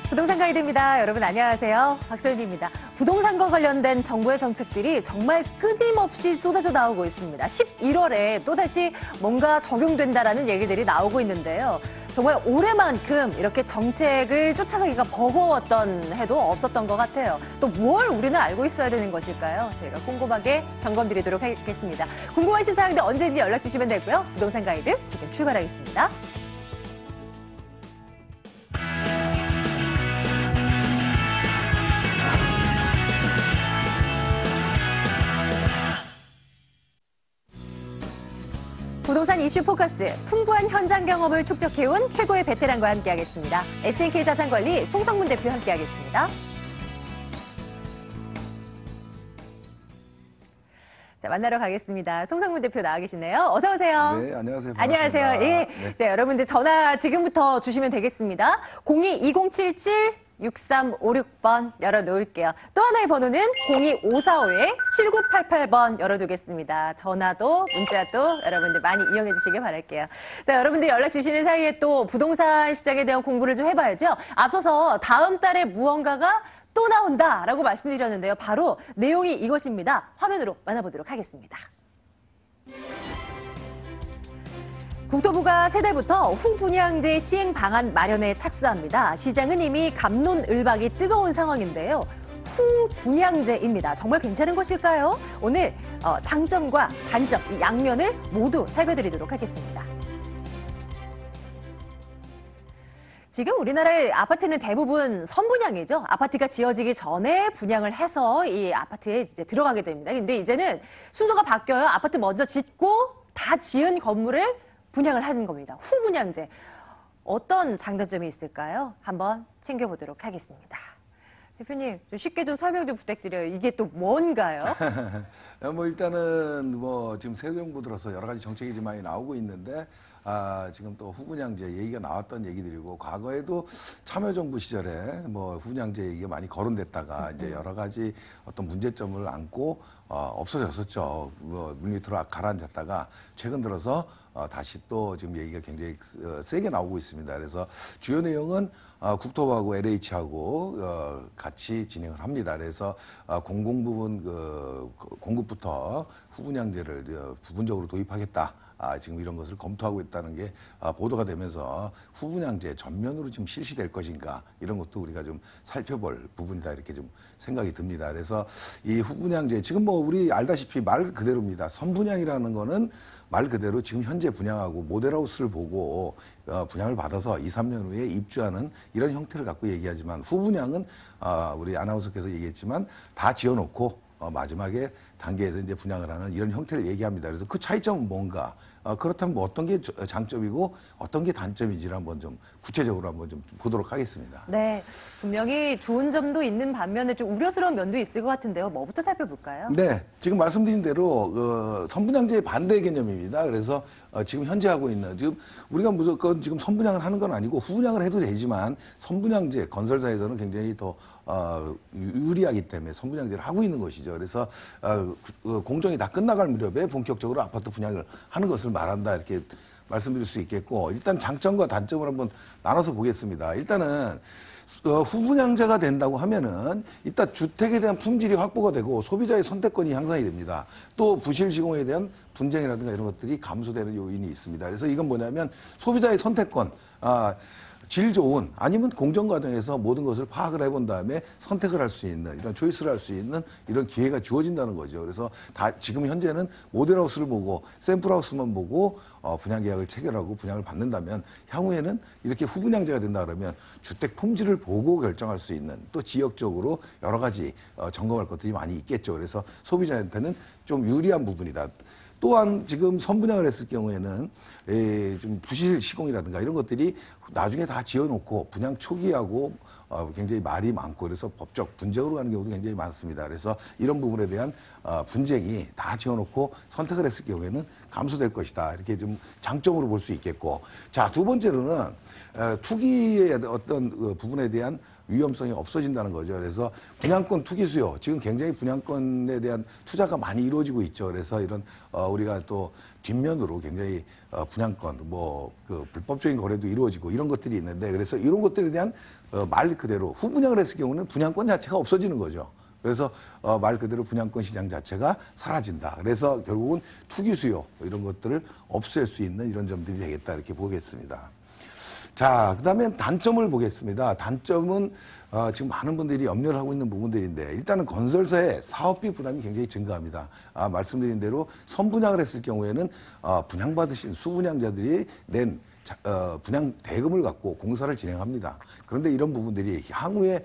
부동산 가이드입니다. 여러분 안녕하세요. 박소연입니다. 부동산과 관련된 정부의 정책들이 정말 끊임없이 쏟아져 나오고 있습니다. 11월에 또다시 뭔가 적용된다라는 얘기들이 나오고 있는데요. 정말 올해만큼 이렇게 정책을 쫓아가기가 버거웠던 해도 없었던 것 같아요. 또 뭘 우리는 알고 있어야 되는 것일까요? 저희가 꼼꼼하게 점검 드리도록 하겠습니다. 궁금하신 사항들 언제든지 연락 주시면 되고요. 부동산 가이드 지금 출발하겠습니다. 부동산 이슈 포커스, 풍부한 현장 경험을 축적해온 최고의 베테랑과 함께하겠습니다. SNK 자산관리 송성문 대표 함께하겠습니다. 자, 만나러 가겠습니다. 송성문 대표 나와 계시네요. 어서 오세요. 네, 안녕하세요. 반갑습니다. 안녕하세요. 예. 네. 자, 여러분들 전화 지금부터 주시면 되겠습니다. 02-2077-6356번 열어놓을게요. 또 하나의 번호는 02-545-7988번 열어두겠습니다. 전화도 문자도 여러분들 많이 이용해 주시길 바랄게요. 자, 여러분들 연락 주시는 사이에 또 부동산 시장에 대한 공부를 좀 해봐야죠. 앞서서 다음 달에 무언가가 또 나온다라고 말씀드렸는데요. 바로 내용이 이것입니다. 화면으로 만나보도록 하겠습니다. 국토부가 세 달부터 후분양제 시행 방안 마련에 착수합니다. 시장은 이미 갑론을박이 뜨거운 상황인데요. 후분양제입니다. 정말 괜찮은 것일까요? 오늘 장점과 단점, 이 양면을 모두 살펴드리도록 하겠습니다. 지금 우리나라의 아파트는 대부분 선분양이죠. 아파트가 지어지기 전에 분양을 해서 이 아파트에 이제 들어가게 됩니다. 근데 이제는 순서가 바뀌어요. 아파트 먼저 짓고 다 지은 건물을 분양을 하는 겁니다. 후분양제. 어떤 장단점이 있을까요? 한번 챙겨보도록 하겠습니다. 대표님, 좀 쉽게 좀 설명 좀 부탁드려요. 이게 또 뭔가요? 일단은 지금 새 정부 들어서 여러 가지 정책이 지금 많이 나오고 있는데 지금 또 후분양제 얘기가 나왔던 얘기들이고 과거에도 참여정부 시절에 후분양제 얘기가 많이 거론됐다가 이제 여러 가지 어떤 문제점을 안고 없어졌었죠. 물 밑으로 가라앉았다가 최근 들어서 다시 또 지금 얘기가 굉장히 세게 나오고 있습니다. 그래서 주요 내용은 국토부하고 LH하고 같이 진행을 합니다. 그래서 공공부문 공급부터 후분양제를 부분적으로 도입하겠다. 지금 이런 것을 검토하고 있다는 게 보도가 되면서 후분양제 전면으로 좀 실시될 것인가 이런 것도 우리가 좀 살펴볼 부분이다 이렇게 좀 생각이 듭니다. 그래서 이 후분양제 지금 우리 알다시피 말 그대로입니다. 선분양이라는 거는 말 그대로 지금 현재 분양하고 모델하우스를 보고 분양을 받아서 2, 3년 후에 입주하는 이런 형태를 갖고 얘기하지만 후분양은 우리 아나운서께서 얘기했지만 다 지어놓고 마지막에 단계에서 이제 분양을 하는 이런 형태를 얘기합니다. 그래서 그 차이점은 뭔가? 그렇다면 어떤 게 장점이고 어떤 게 단점인지를 한번 좀 구체적으로 한번 좀 보도록 하겠습니다. 네, 분명히 좋은 점도 있는 반면에 좀 우려스러운 면도 있을 것 같은데요. 뭐부터 살펴볼까요? 네, 지금 말씀드린 대로 선분양제의 반대 개념입니다. 그래서 지금 현재 하고 있는 지금 우리가 무조건 지금 선분양을 하는 건 아니고 후분양을 해도 되지만 선분양제 건설사에서는 굉장히 더 유리하기 때문에 선분양제를 하고 있는 것이죠. 그래서 공정이 다 끝나갈 무렵에 본격적으로 아파트 분양을 하는 것을 말한다 이렇게 말씀드릴 수 있겠고 일단 장점과 단점을 한번 나눠서 보겠습니다. 일단은 후분양제가 된다고 하면은 일단 주택에 대한 품질이 확보가 되고 소비자의 선택권이 향상이 됩니다. 또 부실 시공에 대한 분쟁이라든가 이런 것들이 감소되는 요인이 있습니다. 그래서 이건 뭐냐면 소비자의 선택권, 질 좋은 아니면 공정 과정에서 모든 것을 파악을 해본 다음에 선택을 할 수 있는 이런 초이스를 할 수 있는 이런 기회가 주어진다는 거죠. 그래서 지금 현재는 모델하우스를 보고 샘플하우스만 보고 분양 계약을 체결하고 분양을 받는다면 향후에는 이렇게 후분양제가 된다 그러면 주택 품질을 보고 결정할 수 있는 또 지역적으로 여러 가지 점검할 것들이 많이 있겠죠. 그래서 소비자한테는 좀 유리한 부분이다. 또한 지금 선분양을 했을 경우에는 좀 부실 시공이라든가 이런 것들이 나중에 다 지어놓고 분양 초기하고 굉장히 말이 많고 그래서 법적 분쟁으로 가는 경우도 굉장히 많습니다. 그래서 이런 부분에 대한 분쟁이 다 지어놓고 선택을 했을 경우에는 감소될 것이다. 이렇게 좀 장점으로 볼 수 있겠고 자, 두 번째로는 투기의 어떤 부분에 대한 위험성이 없어진다는 거죠. 그래서 분양권 투기 수요, 지금 굉장히 분양권에 대한 투자가 많이 이루어지고 있죠. 그래서 이런 우리가 또 뒷면으로 굉장히 분양권, 그 불법적인 거래도 이루어지고 이런 것들이 있는데, 그래서 이런 것들에 대한 말 그대로 후분양을 했을 경우는 분양권 자체가 없어지는 거죠. 그래서 말 그대로 분양권 시장 자체가 사라진다. 그래서 결국은 투기 수요 이런 것들을 없앨 수 있는 이런 점들이 되겠다 이렇게 보겠습니다. 자, 그다음에 단점을 보겠습니다. 단점은 지금 많은 분들이 염려를 하고 있는 부분들인데, 일단은 건설사의 사업비 부담이 굉장히 증가합니다. 말씀드린 대로 선분양을 했을 경우에는 분양받으신 수분양자들이 낸 분양 대금을 갖고 공사를 진행합니다. 그런데 이런 부분들이 향후에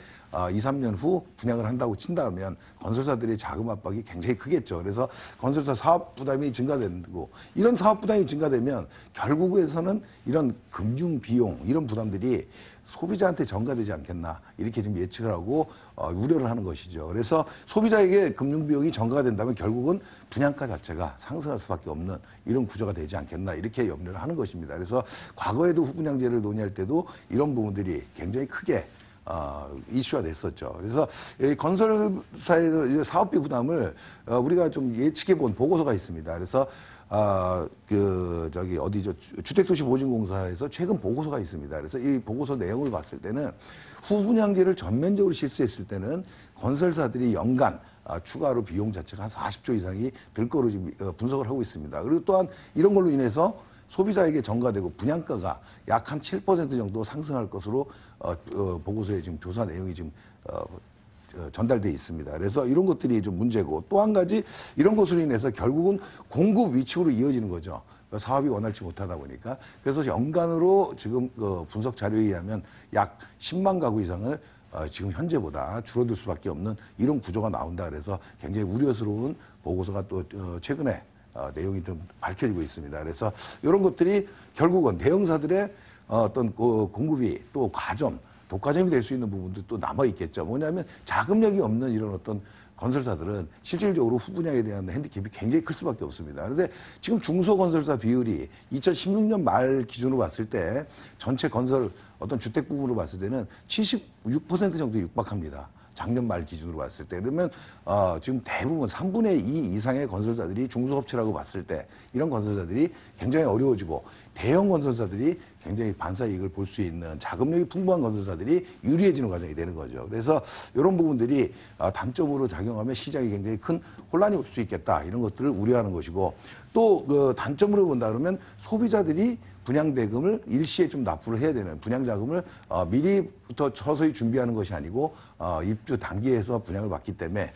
2, 3년 후 분양을 한다고 친다면 건설사들의 자금 압박이 굉장히 크겠죠. 그래서 건설사 사업 부담이 증가되고, 이런 사업 부담이 증가되면 결국에서는 이런 금융 비용 이런 부담들이 소비자한테 전가되지 않겠나 이렇게 좀 예측을 하고 우려를 하는 것이죠. 그래서 소비자에게 금융 비용이 전가가 된다면 결국은 분양가 자체가 상승할 수밖에 없는 이런 구조가 되지 않겠나 이렇게 염려를 하는 것입니다. 그래서 과거에도 후분양제를 논의할 때도 이런 부분들이 굉장히 크게 이슈가 됐었죠. 그래서 건설사의 사업비 부담을 우리가 좀 예측해 본 보고서가 있습니다. 그래서 주택도시보증공사에서 최근 보고서가 있습니다. 그래서 이 보고서 내용을 봤을 때는 후분양제를 전면적으로 실시했을 때는 건설사들이 연간 추가로 비용 자체가 한 40조 이상이 들 거로 지금 분석을 하고 있습니다. 그리고 또한 이런 걸로 인해서 소비자에게 전가되고 분양가가 약 한 7% 정도 상승할 것으로 보고서에 지금 조사 내용이 지금 전달돼 있습니다. 그래서 이런 것들이 좀 문제고, 또 한 가지 이런 것으로 인해서 결국은 공급 위축으로 이어지는 거죠. 사업이 원활치 못하다 보니까. 그래서 연간으로 지금 분석 자료에 의하면 약 10만 가구 이상을 지금 현재보다 줄어들 수밖에 없는 이런 구조가 나온다. 그래서 굉장히 우려스러운 보고서가 또 최근에 내용이 좀 밝혀지고 있습니다. 그래서 이런 것들이 결국은 대형사들의 어떤 공급이 또 독과점이 될 수 있는 부분도 또 남아 있겠죠. 뭐냐면 자금력이 없는 이런 어떤 건설사들은 실질적으로 후분양에 대한 핸디캡이 굉장히 클 수밖에 없습니다. 그런데 지금 중소건설사 비율이 2016년 말 기준으로 봤을 때 전체 건설 어떤 주택 부분으로 봤을 때는 76% 정도 육박합니다. 작년 말 기준으로 봤을 때. 그러면 지금 대부분 3분의 2 이상의 건설사들이 중소업체라고 봤을 때 이런 건설사들이 굉장히 어려워지고, 대형 건설사들이 굉장히 반사이익을 볼 수 있는 자금력이 풍부한 건설사들이 유리해지는 과정이 되는 거죠. 그래서 이런 부분들이 단점으로 작용하면 시장에 굉장히 큰 혼란이 올 수 있겠다, 이런 것들을 우려하는 것이고, 또 그 단점으로 본다 그러면 소비자들이 분양대금을 일시에 좀 납부를 해야 되는, 분양자금을 미리부터 서서히 준비하는 것이 아니고 입주 단기에서 분양을 받기 때문에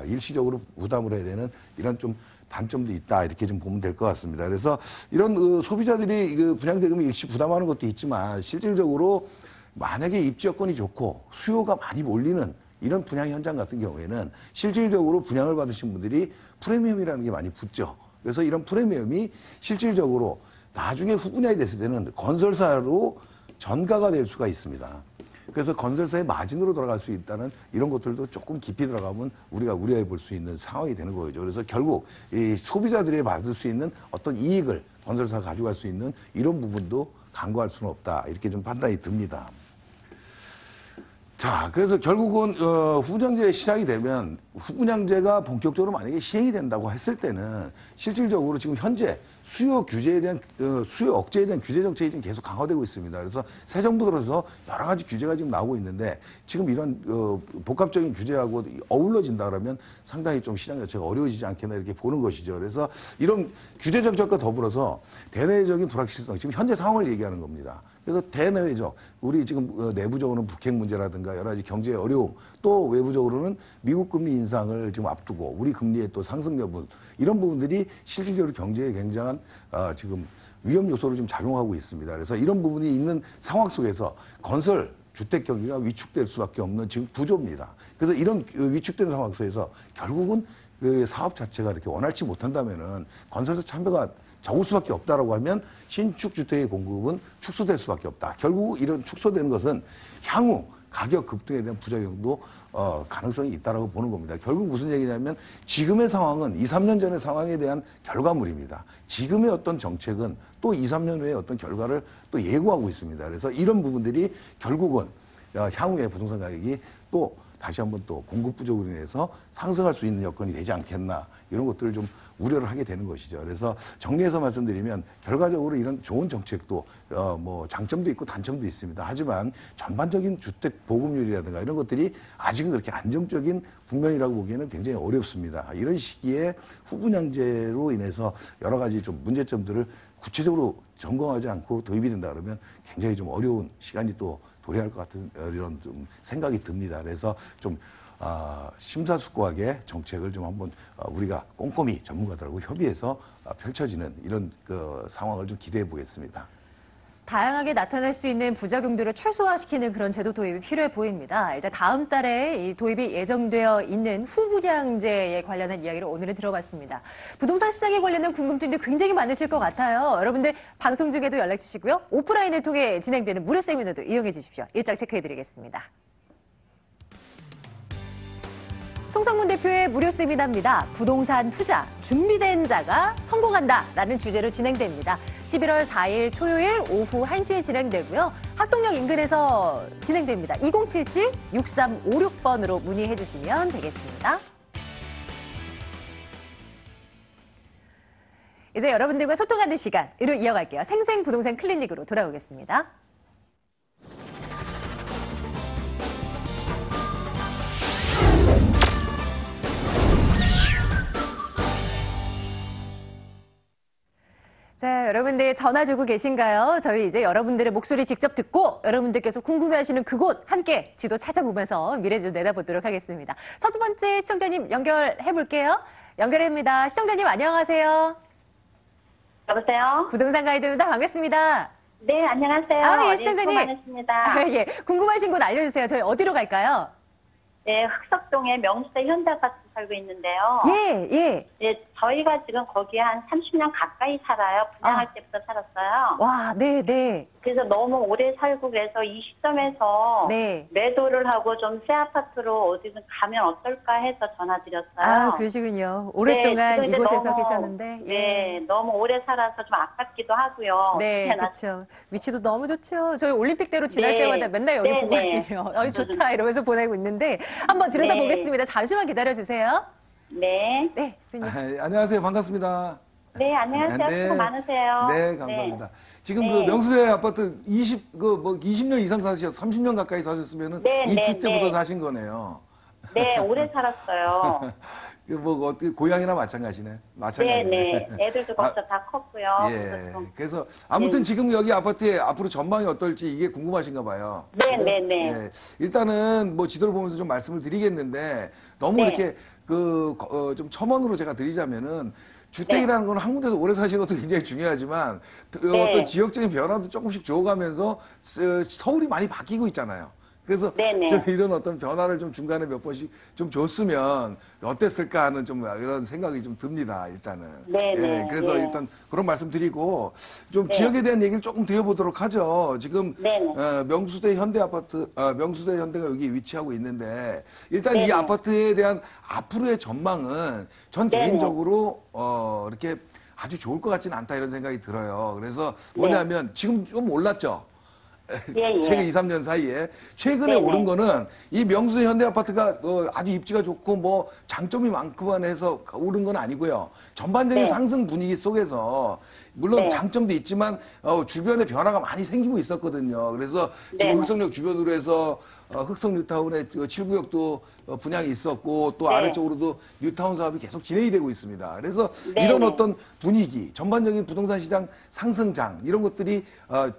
일시적으로 부담을 해야 되는 이런 좀 단점도 있다, 이렇게 좀 보면 될 것 같습니다. 그래서 이런 소비자들이 분양대금을 일시 부담하는 것도 있지만, 실질적으로 만약에 입주 여건이 좋고 수요가 많이 몰리는 이런 분양 현장 같은 경우에는 실질적으로 분양을 받으신 분들이 프리미엄이라는 게 많이 붙죠. 그래서 이런 프리미엄이 실질적으로 나중에 후분양이 됐을 때는 건설사로 전가가 될 수가 있습니다. 그래서 건설사의 마진으로 돌아갈 수 있다는 이런 것들도 조금 깊이 들어가면 우리가 우려해 볼 수 있는 상황이 되는 거죠. 그래서 결국 이 소비자들이 받을 수 있는 어떤 이익을 건설사가 가져갈 수 있는 이런 부분도 간과할 수는 없다, 이렇게 좀 판단이 듭니다. 자, 그래서 결국은 후분양제 시작이 되면, 후분양제가 본격적으로 만약에 시행이 된다고 했을 때는 실질적으로 지금 현재 수요 규제에 대한 수요 억제에 대한 규제 정책이 지금 계속 강화되고 있습니다. 그래서 새 정부 들어서 여러 가지 규제가 지금 나오고 있는데, 지금 이런 복합적인 규제하고 어우러진다 그러면 상당히 좀 시장 자체가 어려워지지 않겠나 이렇게 보는 것이죠. 그래서 이런 규제 정책과 더불어서 대내적인 불확실성, 지금 현재 상황을 얘기하는 겁니다. 그래서 대내외적, 우리 지금 내부적으로는 북핵 문제라든가 여러 가지 경제의 어려움, 또 외부적으로는 미국 금리 인상을 지금 앞두고 우리 금리의 또 상승 여부, 이런 부분들이 실질적으로 경제에 굉장한 지금 위험 요소로 좀 작용하고 있습니다. 그래서 이런 부분이 있는 상황 속에서 건설 주택 경기가 위축될 수밖에 없는 지금 구조입니다. 그래서 이런 위축된 상황 속에서 결국은 그 사업 자체가 이렇게 원활치 못한다면은 건설사 참여가 적을 수밖에 없다라고 하면 신축 주택의 공급은 축소될 수밖에 없다. 결국 이런 축소되는 것은 향후 가격 급등에 대한 부작용도 가능성이 있다라고 보는 겁니다. 결국 무슨 얘기냐면, 지금의 상황은 2, 3년 전의 상황에 대한 결과물입니다. 지금의 어떤 정책은 또 2, 3년 후에 어떤 결과를 또 예고하고 있습니다. 그래서 이런 부분들이 결국은 향후에 부동산 가격이 또 다시 한번 또 공급 부족으로 인해서 상승할 수 있는 여건이 되지 않겠나 이런 것들을 좀 우려를 하게 되는 것이죠. 그래서 정리해서 말씀드리면 결과적으로 이런 좋은 정책도 뭐 장점도 있고 단점도 있습니다. 하지만 전반적인 주택 보급률이라든가 이런 것들이 아직은 그렇게 안정적인 국면이라고 보기에는 굉장히 어렵습니다. 이런 시기에 후분양제로 인해서 여러 가지 좀 문제점들을 구체적으로 점검하지 않고 도입이 된다 그러면 굉장히 좀 어려운 시간이 또 도래할 것 같은 이런 좀 생각이 듭니다. 그래서 좀 심사숙고하게 정책을 좀 한번 우리가 꼼꼼히 전문가들하고 협의해서 펼쳐지는 이런 그 상황을 좀 기대해 보겠습니다. 다양하게 나타날 수 있는 부작용들을 최소화시키는 그런 제도 도입이 필요해 보입니다. 일단 다음 달에 이 도입이 예정되어 있는 후분양제에 관련한 이야기를 오늘은 들어봤습니다. 부동산 시장에 관련된 궁금증도 굉장히 많으실 것 같아요. 여러분들 방송 중에도 연락 주시고요. 오프라인을 통해 진행되는 무료 세미나도 이용해 주십시오. 일정 체크해드리겠습니다. 송성문 대표의 무료 세미나입니다. 부동산 투자, 준비된 자가 성공한다라는 주제로 진행됩니다. 11월 4일 토요일 오후 1시에 진행되고요. 학동역 인근에서 진행됩니다. 2077-6356번으로 문의해 주시면 되겠습니다. 이제 여러분들과 소통하는 시간으로 이어갈게요. 생생부동산 클리닉으로 돌아오겠습니다. 자, 여러분들 전화 주고 계신가요? 저희 이제 여러분들의 목소리 직접 듣고 여러분들께서 궁금해하시는 그곳 함께 지도 찾아보면서 미래 좀 내다보도록 하겠습니다. 첫 번째 시청자님 연결해 볼게요. 연결합니다. 시청자님 안녕하세요. 여보세요? 부동산 가이드입니다. 반갑습니다. 네, 안녕하세요. 아, 예, 시청자님. 많으십니다. 예, 궁금하신 곳 알려주세요. 저희 어디로 갈까요? 네, 흑석동에 명수대 현대아파트 살고 있는데요. 예, 예. 예, 저희가 지금 거기에 한 30년 가까이 살아요. 분양할 때부터 살았어요. 와, 네, 네. 그래서 너무 오래 살고 그래서 이 시점에서 네. 매도를 하고 좀 새 아파트로 어디든 가면 어떨까 해서 전화드렸어요. 아, 그러시군요. 오랫동안 지금 이제 이곳에서 너무, 계셨는데. 예. 네, 너무 오래 살아서 좀 아깝기도 하고요. 네, 그렇죠. 위치도 너무 좋죠. 저희 올림픽대로 지날 네. 때마다 맨날 여기 네, 보거든요. 아, 좋다 이러면서 보내고 있는데 한번 들여다보겠습니다. 잠시만 기다려주세요. 네. 네, 대표님. 안녕하세요. 반갑습니다. 네, 안녕하세요. 네. 수고 많으세요. 네, 감사합니다. 지금 네. 그 명수대 아파트 20년 이상 사셨, 30년 가까이 사셨으면은 네, 입주 네, 때부터 네. 사신 거네요. 네, 오래 살았어요. 뭐 어떻게 고향이나 마찬가지네. 네, 마찬가지네. 네. 애들도 벌써 다 컸고요. 예. 그래서 좀- 그래서 아무튼 네. 지금 여기 아파트의 앞으로 전망이 어떨지 이게 궁금하신가 봐요. 네, 그죠? 네, 네. 예. 일단은 뭐 지도를 보면서 좀 말씀을 드리겠는데 너무 네. 이렇게 좀 첨언으로 제가 드리자면은 주택이라는 건 한 군데서 오래 사시는 것도 굉장히 중요하지만 네. 어떤 지역적인 변화도 조금씩 줘가면서 서울이 많이 바뀌고 있잖아요. 그래서 네네. 좀 이런 어떤 변화를 좀 중간에 몇 번씩 좀 줬으면 어땠을까 하는 좀 이런 생각이 좀 듭니다, 일단은. 네네. 예, 그래서 네. 일단 그런 말씀 드리고 좀 네. 지역에 대한 얘기를 조금 드려보도록 하죠. 지금 네네. 명수대 현대 아파트, 명수대 현대가 여기 위치하고 있는데 일단 이 네네. 아파트에 대한 앞으로의 전망은 전 네네. 개인적으로 이렇게 아주 좋을 것 같지는 않다 이런 생각이 들어요. 그래서 네. 뭐냐면 지금 좀 올랐죠. 예, 예. 최근 2, 3년 사이에 최근에 네네. 오른 거는 이 명수대 현대아파트가 아주 입지가 좋고 뭐 장점이 많고만 해서 오른 건 아니고요. 전반적인 네. 상승 분위기 속에서 물론 네. 장점도 있지만 주변에 변화가 많이 생기고 있었거든요. 그래서 지금 네. 흑석역 주변으로 해서 흑석 뉴타운의 7구역도 분양이 있었고 또 네. 아래쪽으로도 뉴타운 사업이 계속 진행이 되고 있습니다. 그래서 네. 이런 어떤 분위기, 전반적인 부동산 시장 상승장 이런 것들이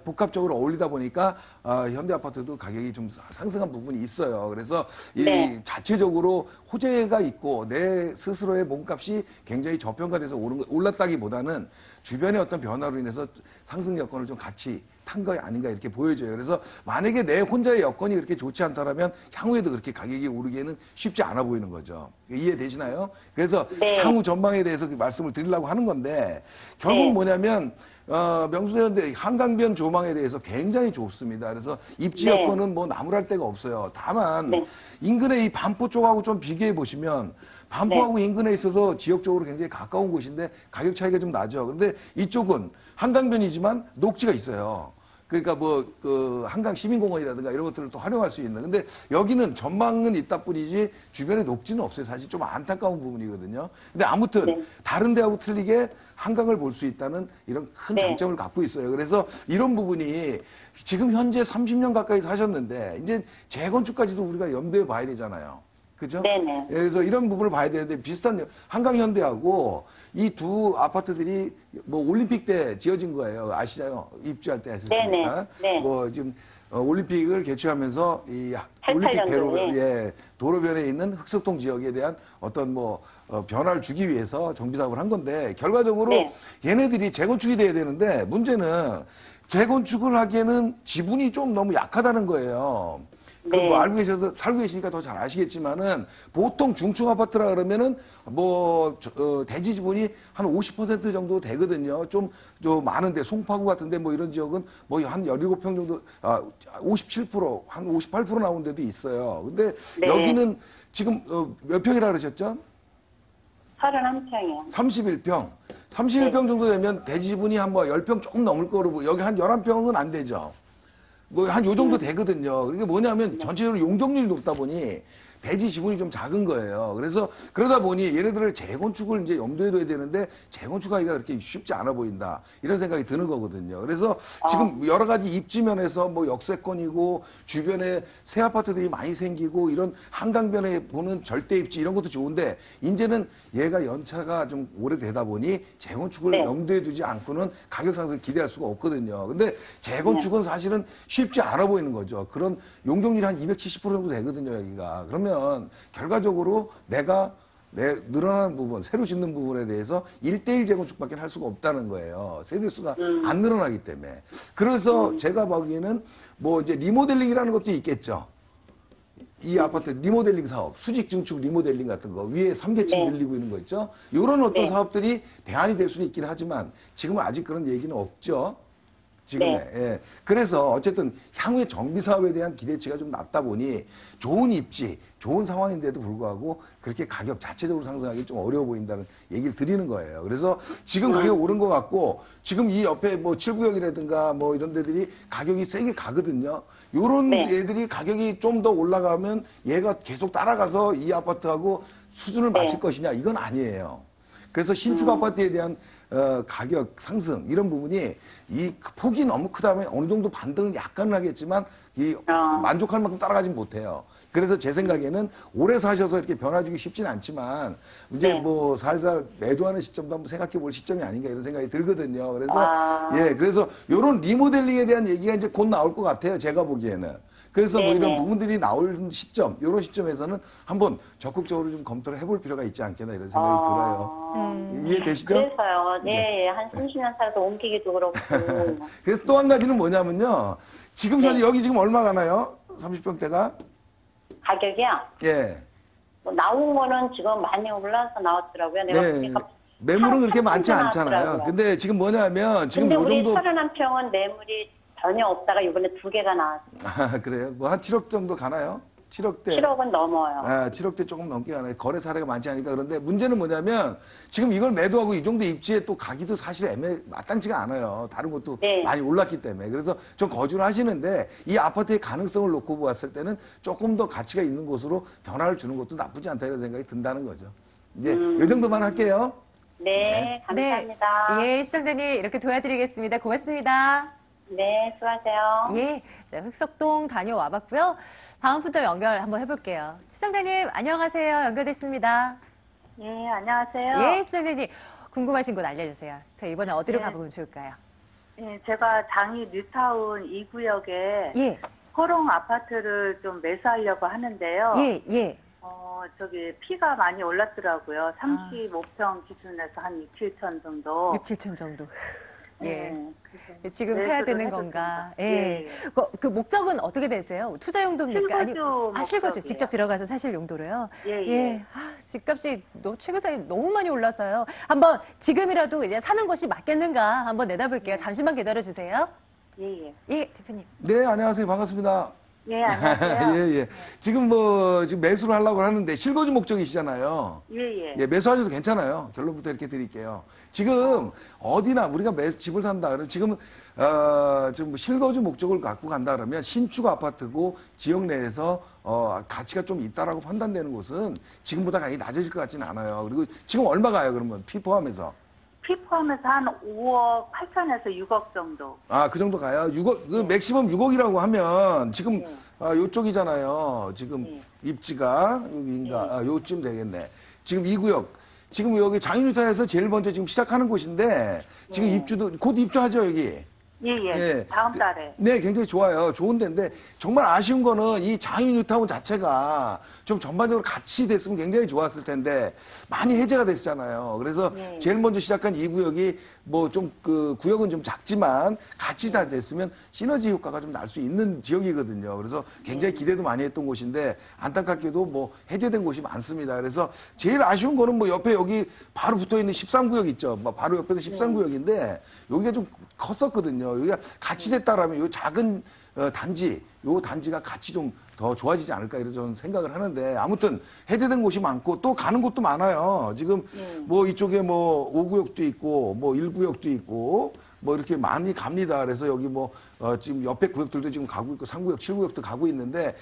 복합적으로 어울리다 보니까 현대아파트도 가격이 좀 상승한 부분이 있어요. 그래서 이 네. 자체적으로 호재가 있고 내 스스로의 몸값이 굉장히 저평가돼서 올랐다기보다는 주변의 어떤 변화로 인해서 상승 여건을 좀 같이 탄 거 아닌가 이렇게 보여져요. 그래서 만약에 내 혼자의 여건이 그렇게 좋지 않다라면 향후에도 그렇게 가격이 오르기에는 쉽지 않아 보이는 거죠. 이해되시나요? 그래서 네. 향후 전망에 대해서 말씀을 드리려고 하는 건데 결국 네. 뭐냐면 명수대현대 한강변 조망에 대해서 굉장히 좋습니다. 그래서 입지 네. 여건은 뭐 나무랄 데가 없어요. 다만 네. 인근의 이 반포 쪽하고 좀 비교해 보시면 반포하고 인근에 있어서 지역적으로 굉장히 가까운 곳인데 가격 차이가 좀 나죠. 근데 이쪽은 한강변이지만 녹지가 있어요. 그러니까 뭐 그 한강 시민공원이라든가 이런 것들을 또 활용할 수 있는. 근데 여기는 전망은 있다 뿐이지 주변에 녹지는 없어요. 사실 좀 안타까운 부분이거든요. 근데 아무튼 네. 다른 데하고 틀리게 한강을 볼 수 있다는 이런 큰 네. 장점을 갖고 있어요. 그래서 이런 부분이 지금 현재 30년 가까이 사셨는데 이제 재건축까지도 우리가 염두에 봐야 되잖아요. 그죠? 네네. 그래서 이런 부분을 봐야 되는데 비슷한 한강현대하고 이 두 아파트들이 뭐 올림픽 때 지어진 거예요. 아시잖아요. 입주할 때 했었으니까. 네네. 네. 뭐 지금 올림픽을 개최하면서 이 88 올림픽 년도에. 도로변에 있는 흑석동 지역에 대한 어떤 뭐 변화를 주기 위해서 정비 사업을 한 건데 결과적으로 네. 얘네들이 재건축이 돼야 되는데 문제는 재건축을 하기에는 지분이 좀 너무 약하다는 거예요. 그 네. 뭐 알고 계셔서 살고 계시니까 더 잘 아시겠지만은 보통 중층 아파트라 그러면은 뭐 대지 지분이 한 50% 정도 되거든요. 좀 많은데 송파구 같은데 뭐 이런 지역은 뭐 한 17평 정도 57%한 58% 나온 데도 있어요. 근데 네. 여기는 지금 몇 평이라 그러셨죠? 31평이요. 31평. 31평 정도 되면 대지 지분이 한 뭐 10평 조금 넘을 거로 뭐 여기 한 11평은 안 되죠. 뭐 한 요 정도 되거든요. 이게 뭐냐면 전체적으로 용적률이 높다 보니 대지 지분이 좀 작은 거예요. 그래서 그러다 보니 얘네들을 재건축을 이제 염두에 둬야 되는데 재건축하기가 그렇게 쉽지 않아 보인다. 이런 생각이 드는 거거든요. 그래서 지금 여러 가지 입지면에서 뭐 역세권이고 주변에 새 아파트들이 많이 생기고 이런 한강변에 보는 절대 입지 이런 것도 좋은데 이제는 얘가 연차가 좀 오래되다 보니 재건축을 네. 염두에 두지 않고는 가격 상승 기대할 수가 없거든요. 근데 재건축은 사실은 쉽지 않아 보이는 거죠. 그런 용적률이 한 270% 정도 되거든요, 여기가. 그러면 결과적으로 내가 늘어나는 부분, 새로 짓는 부분에 대해서 1대1 재건축밖에 할 수가 없다는 거예요. 세대수가 안 늘어나기 때문에. 그래서 제가 보기에는 뭐 이제 리모델링이라는 것도 있겠죠. 이 아파트 리모델링 사업, 수직 증축 리모델링 같은 거, 위에 3계층 네. 늘리고 있는 거 있죠. 이런 어떤 네. 사업들이 대안이 될 수는 있긴 하지만 지금은 아직 그런 얘기는 없죠. 지금에. 네. 예. 그래서 어쨌든 향후의 정비 사업에 대한 기대치가 좀 낮다 보니 좋은 입지, 좋은 상황인데도 불구하고 그렇게 가격 자체적으로 상승하기 좀 어려워 보인다는 얘기를 드리는 거예요. 그래서 지금 가격 오른 것 같고 지금 이 옆에 뭐 7구역이라든가 뭐 이런 데들이 가격이 세게 가거든요. 요런 네. 애들이 가격이 좀 더 올라가면 얘가 계속 따라가서 이 아파트하고 수준을 맞출 것이냐 이건 아니에요. 그래서 신축 아파트에 대한 가격 상승 이런 부분이 이 폭이 너무 크다 보면 어느 정도 반등은 약간은 하겠지만 이 만족할 만큼 따라가진 못해요. 그래서 제 생각에는 오래 사셔서 이렇게 변화 주기 쉽지는 않지만 이제 네. 뭐 살살 매도하는 시점도 한번 생각해 볼 시점이 아닌가 이런 생각이 들거든요. 그래서 예, 그래서 요런 리모델링에 대한 얘기가 이제 곧 나올 것 같아요. 제가 보기에는. 그래서 뭐 이런 네네. 부분들이 나올 시점, 이런 시점에서는 한번 적극적으로 좀 검토를 해볼 필요가 있지 않겠나 이런 생각이 들어요. 이해되시죠? 그래서요. 네, 한 30년 살아서 옮기기도 그렇고. 그래서 또 한 가지는 뭐냐면요. 지금 현재 여기 지금 얼마 가나요? 30평대가? 가격이요? 예. 뭐 나온 거는 지금 많이 올라서 나왔더라고요. 내가 네. 보니까 매물은 그렇게 많지 3,000 않잖아요. 나왔더라고요. 근데 지금 뭐냐면 지금 근데 요 우리 정도 31평은 매물이 전혀 없다가 이번에 2개가 나왔어요. 아, 그래요? 뭐 한 7억 정도 가나요? 7억대. 7억은 넘어요. 아, 7억대 조금 넘게 가나요? 거래 사례가 많지 않으니까. 그런데 문제는 뭐냐면 지금 이걸 매도하고 이 정도 입지에 또 가기도 사실 마땅치가 않아요. 다른 것도 네. 많이 올랐기 때문에. 그래서 좀 거주를 하시는데 이 아파트의 가능성을 놓고 보았을 때는 조금 더 가치가 있는 곳으로 변화를 주는 것도 나쁘지 않다 이런 생각이 든다는 거죠. 이제 이 정도만 할게요. 네, 감사합니다. 네. 예, 시청자님 이렇게 도와드리겠습니다. 고맙습니다. 네, 수고하세요. 예, 자, 흑석동 다녀와 봤고요. 다음 분도 연결 한번 해볼게요. 시청자님 안녕하세요. 연결됐습니다. 네, 안녕하세요. 예, 시청자님 궁금하신 곳 알려주세요. 저 이번에 어디로 네. 가보면 좋을까요? 예, 제가 장이 뉴타운 2구역에 예, 코롱 아파트를 좀 매수하려고 하는데요. 예, 예. 저기 피가 많이 올랐더라고요. 35평 기준에서 한 6, 7천 정도. 6, 7천 정도. 예. 그래서 지금 매수를 사야 되는 해도 건가? 된다. 예. 그 목적은 어떻게 되세요? 투자 용도입니까? 실거주 실거주. 목적이에요. 직접 들어가서 사실 용도로요? 예, 예. 집값이 최근 사이 너무 많이 올라서요. 한번 지금이라도 이제 사는 것이 맞겠는가 한번 내다볼게요. 잠시만 기다려 주세요. 예, 예. 예, 대표님. 네, 안녕하세요. 반갑습니다. 예, 안녕하세요. 예, 예. 지금 지금 매수를 하려고 하는데 실거주 목적이시잖아요. 예, 예. 예, 매수하셔도 괜찮아요. 결론부터 이렇게 드릴게요. 지금 어디나 우리가 집을 산다 그러면 지금 지금 뭐 실거주 목적을 갖고 간다 그러면 신축 아파트고 지역 내에서 가치가 좀 있다라고 판단되는 곳은 지금보다 가격이 낮아질 것 같지는 않아요. 그리고 지금 얼마 가요 그러면 피 포함해서? 피 포함해서 한 5억 8천에서 6억 정도. 아, 그 정도 가요? 6억, 그 맥시멈 6억이라고 하면 지금 요쪽이잖아요. 지금 입지가 여기인가? 요쯤 되겠네. 지금 이 구역. 지금 여기 장인유탄에서 제일 먼저 지금 시작하는 곳인데 지금 입주도 곧 입주하죠, 여기. 예, 예. 예. 다음 달에. 네, 굉장히 좋아요. 좋은 데인데 정말 아쉬운 거는 이 장인 뉴타운 자체가 좀 전반적으로 같이 됐으면 굉장히 좋았을 텐데 많이 해제가 됐잖아요. 그래서 제일 먼저 시작한 이 구역이 뭐 좀 그 구역은 좀 작지만 같이 잘 됐으면 시너지 효과가 좀 날 수 있는 지역이거든요. 그래서 굉장히 기대도 많이 했던 곳인데 안타깝게도 뭐 해제된 곳이 많습니다. 그래서 제일 아쉬운 거는 뭐 옆에 여기 바로 붙어 있는 13구역 있죠. 뭐 바로 옆에는 13구역인데 여기가 좀 컸었거든요. 여기가 같이 됐다라면 요 작은 단지, 요 단지가 같이 좀 더 좋아지지 않을까 이런 저는 생각을 하는데 아무튼 해제된 곳이 많고 또 가는 곳도 많아요. 지금 뭐 이쪽에 뭐 5구역도 있고 뭐 1구역도 있고 뭐 이렇게 많이 갑니다. 그래서 여기 뭐 지금 옆에 구역들도 지금 가고 있고 3구역, 7구역도 가고 있는데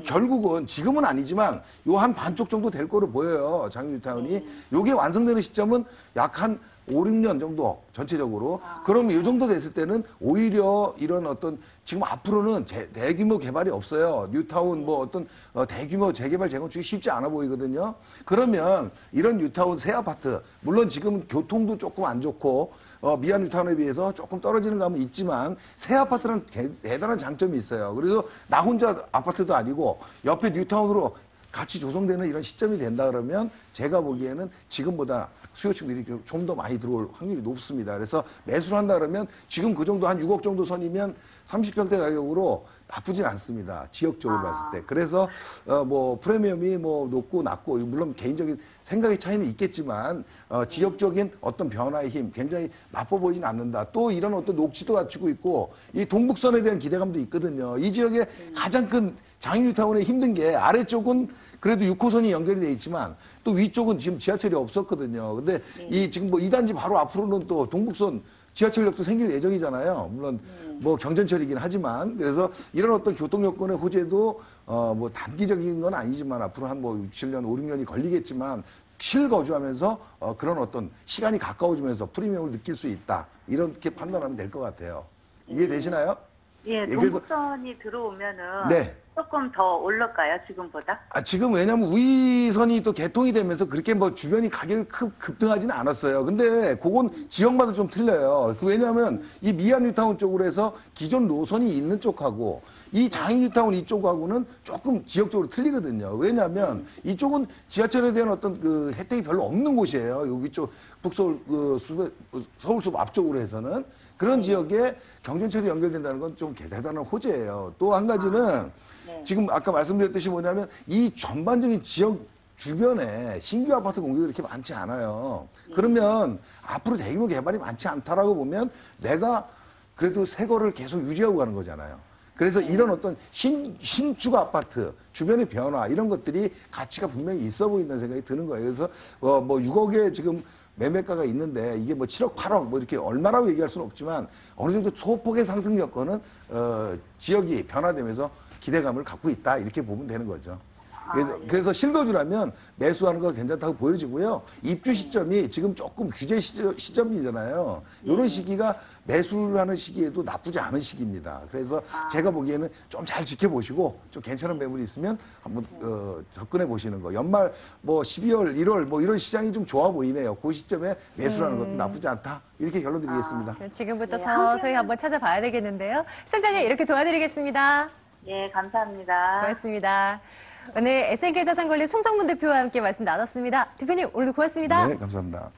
결국은 지금은 아니지만 요 한 반쪽 정도 될 거로 보여요. 장유타운이. 요게 완성되는 시점은 약 한 5, 6년 정도 전체적으로. 그러면 이 정도 됐을 때는 오히려 이런 어떤 지금 앞으로는 대규모 개발이 없어요. 뉴타운 뭐 어떤 대규모 재개발 재건축이 쉽지 않아 보이거든요. 그러면 이런 뉴타운 새 아파트 물론 지금 교통도 조금 안 좋고 미안 뉴타운에 비해서 조금 떨어지는 감은 있지만 새 아파트는 대단한 장점이 있어요. 그래서 나 혼자 아파트도 아니고 옆에 뉴타운으로 같이 조성되는 이런 시점이 된다 그러면 제가 보기에는 지금보다 수요층들이 좀 더 많이 들어올 확률이 높습니다. 그래서 매수를 한다 그러면 지금 그 정도 한 6억 정도 선이면 30평대 가격으로 나쁘진 않습니다. 지역적으로 봤을 때. 그래서 뭐 프리미엄이 뭐 높고 낮고 물론 개인적인 생각의 차이는 있겠지만 지역적인 어떤 변화의 힘 굉장히 나빠 보이진 않는다. 또 이런 어떤 녹지도 갖추고 있고 이 동북선에 대한 기대감도 있거든요. 이 지역의 가장 큰 장유타운의 힘든 게 아래쪽은 그래도 6호선이 연결이 돼 있지만 또 위쪽은 지금 지하철이 없었거든요. 근데 이 지금 뭐 2단지 바로 앞으로는 또 동북선 지하철역도 생길 예정이잖아요. 물론 뭐 경전철이긴 하지만 그래서 이런 어떤 교통 여건의 호재도 뭐 단기적인 건 아니지만 앞으로 한 뭐 6, 7년, 5, 6년이 걸리겠지만 실거주하면서 그런 어떤 시간이 가까워지면서 프리미엄을 느낄 수 있다. 이렇게 판단하면 될 것 같아요. 이해되시나요? 예, 그래서- 동북선이 들어오면은 네. 조금 더 오를까요, 지금보다? 지금 왜냐면 위선이 또 개통이 되면서 그렇게 뭐 주변이 가격이 급등하지는 않았어요. 근데 그건 지역마다 좀 틀려요. 왜냐하면 이 미안 뉴타운 쪽으로 해서 기존 노선이 있는 쪽하고 이 장인 뉴타운 이쪽하고는 조금 지역적으로 틀리거든요. 왜냐하면 이쪽은 지하철에 대한 어떤 그 혜택이 별로 없는 곳이에요. 이 위쪽 북서울 서울숲 앞쪽으로 해서는 그런 지역에 경전철이 연결된다는 건 좀 대단한 호재예요. 또 한 가지는 지금 아까 말씀드렸듯이 뭐냐면 이 전반적인 지역 주변에 신규 아파트 공급이 그렇게 많지 않아요. 그러면 앞으로 대규모 개발이 많지 않다라고 보면 내가 그래도 새 거를 계속 유지하고 가는 거잖아요. 그래서 이런 어떤 신축 아파트 주변의 변화 이런 것들이 가치가 분명히 있어 보인다는 생각이 드는 거예요. 그래서 뭐 6억에 지금 매매가가 있는데 이게 뭐 7억, 8억 뭐 이렇게 얼마라고 얘기할 수는 없지만 어느 정도 소폭의 상승 여건은 지역이 변화되면서 기대감을 갖고 있다 이렇게 보면 되는 거죠. 그래서 실거주라면 매수하는 거 괜찮다고 보여지고요. 입주 시점이 지금 조금 규제 시점이잖아요. 이런 시기가 매수를 하는 시기에도 나쁘지 않은 시기입니다. 그래서 제가 보기에는 좀 잘 지켜보시고 좀 괜찮은 매물이 있으면 한번 접근해 보시는 거. 연말 뭐 12월, 1월 뭐 이런 시장이 좀 좋아 보이네요. 그 시점에 매수하는 것도 나쁘지 않다. 이렇게 결론 드리겠습니다. 그럼 지금부터 네, 서서히 한번 찾아봐야 되겠는데요. 실장님 이렇게 도와드리겠습니다. 예, 감사합니다. 고맙습니다. 오늘 SNK자산관리 송성문 대표와 함께 말씀 나눴습니다. 대표님 오늘도 고맙습니다. 네, 감사합니다.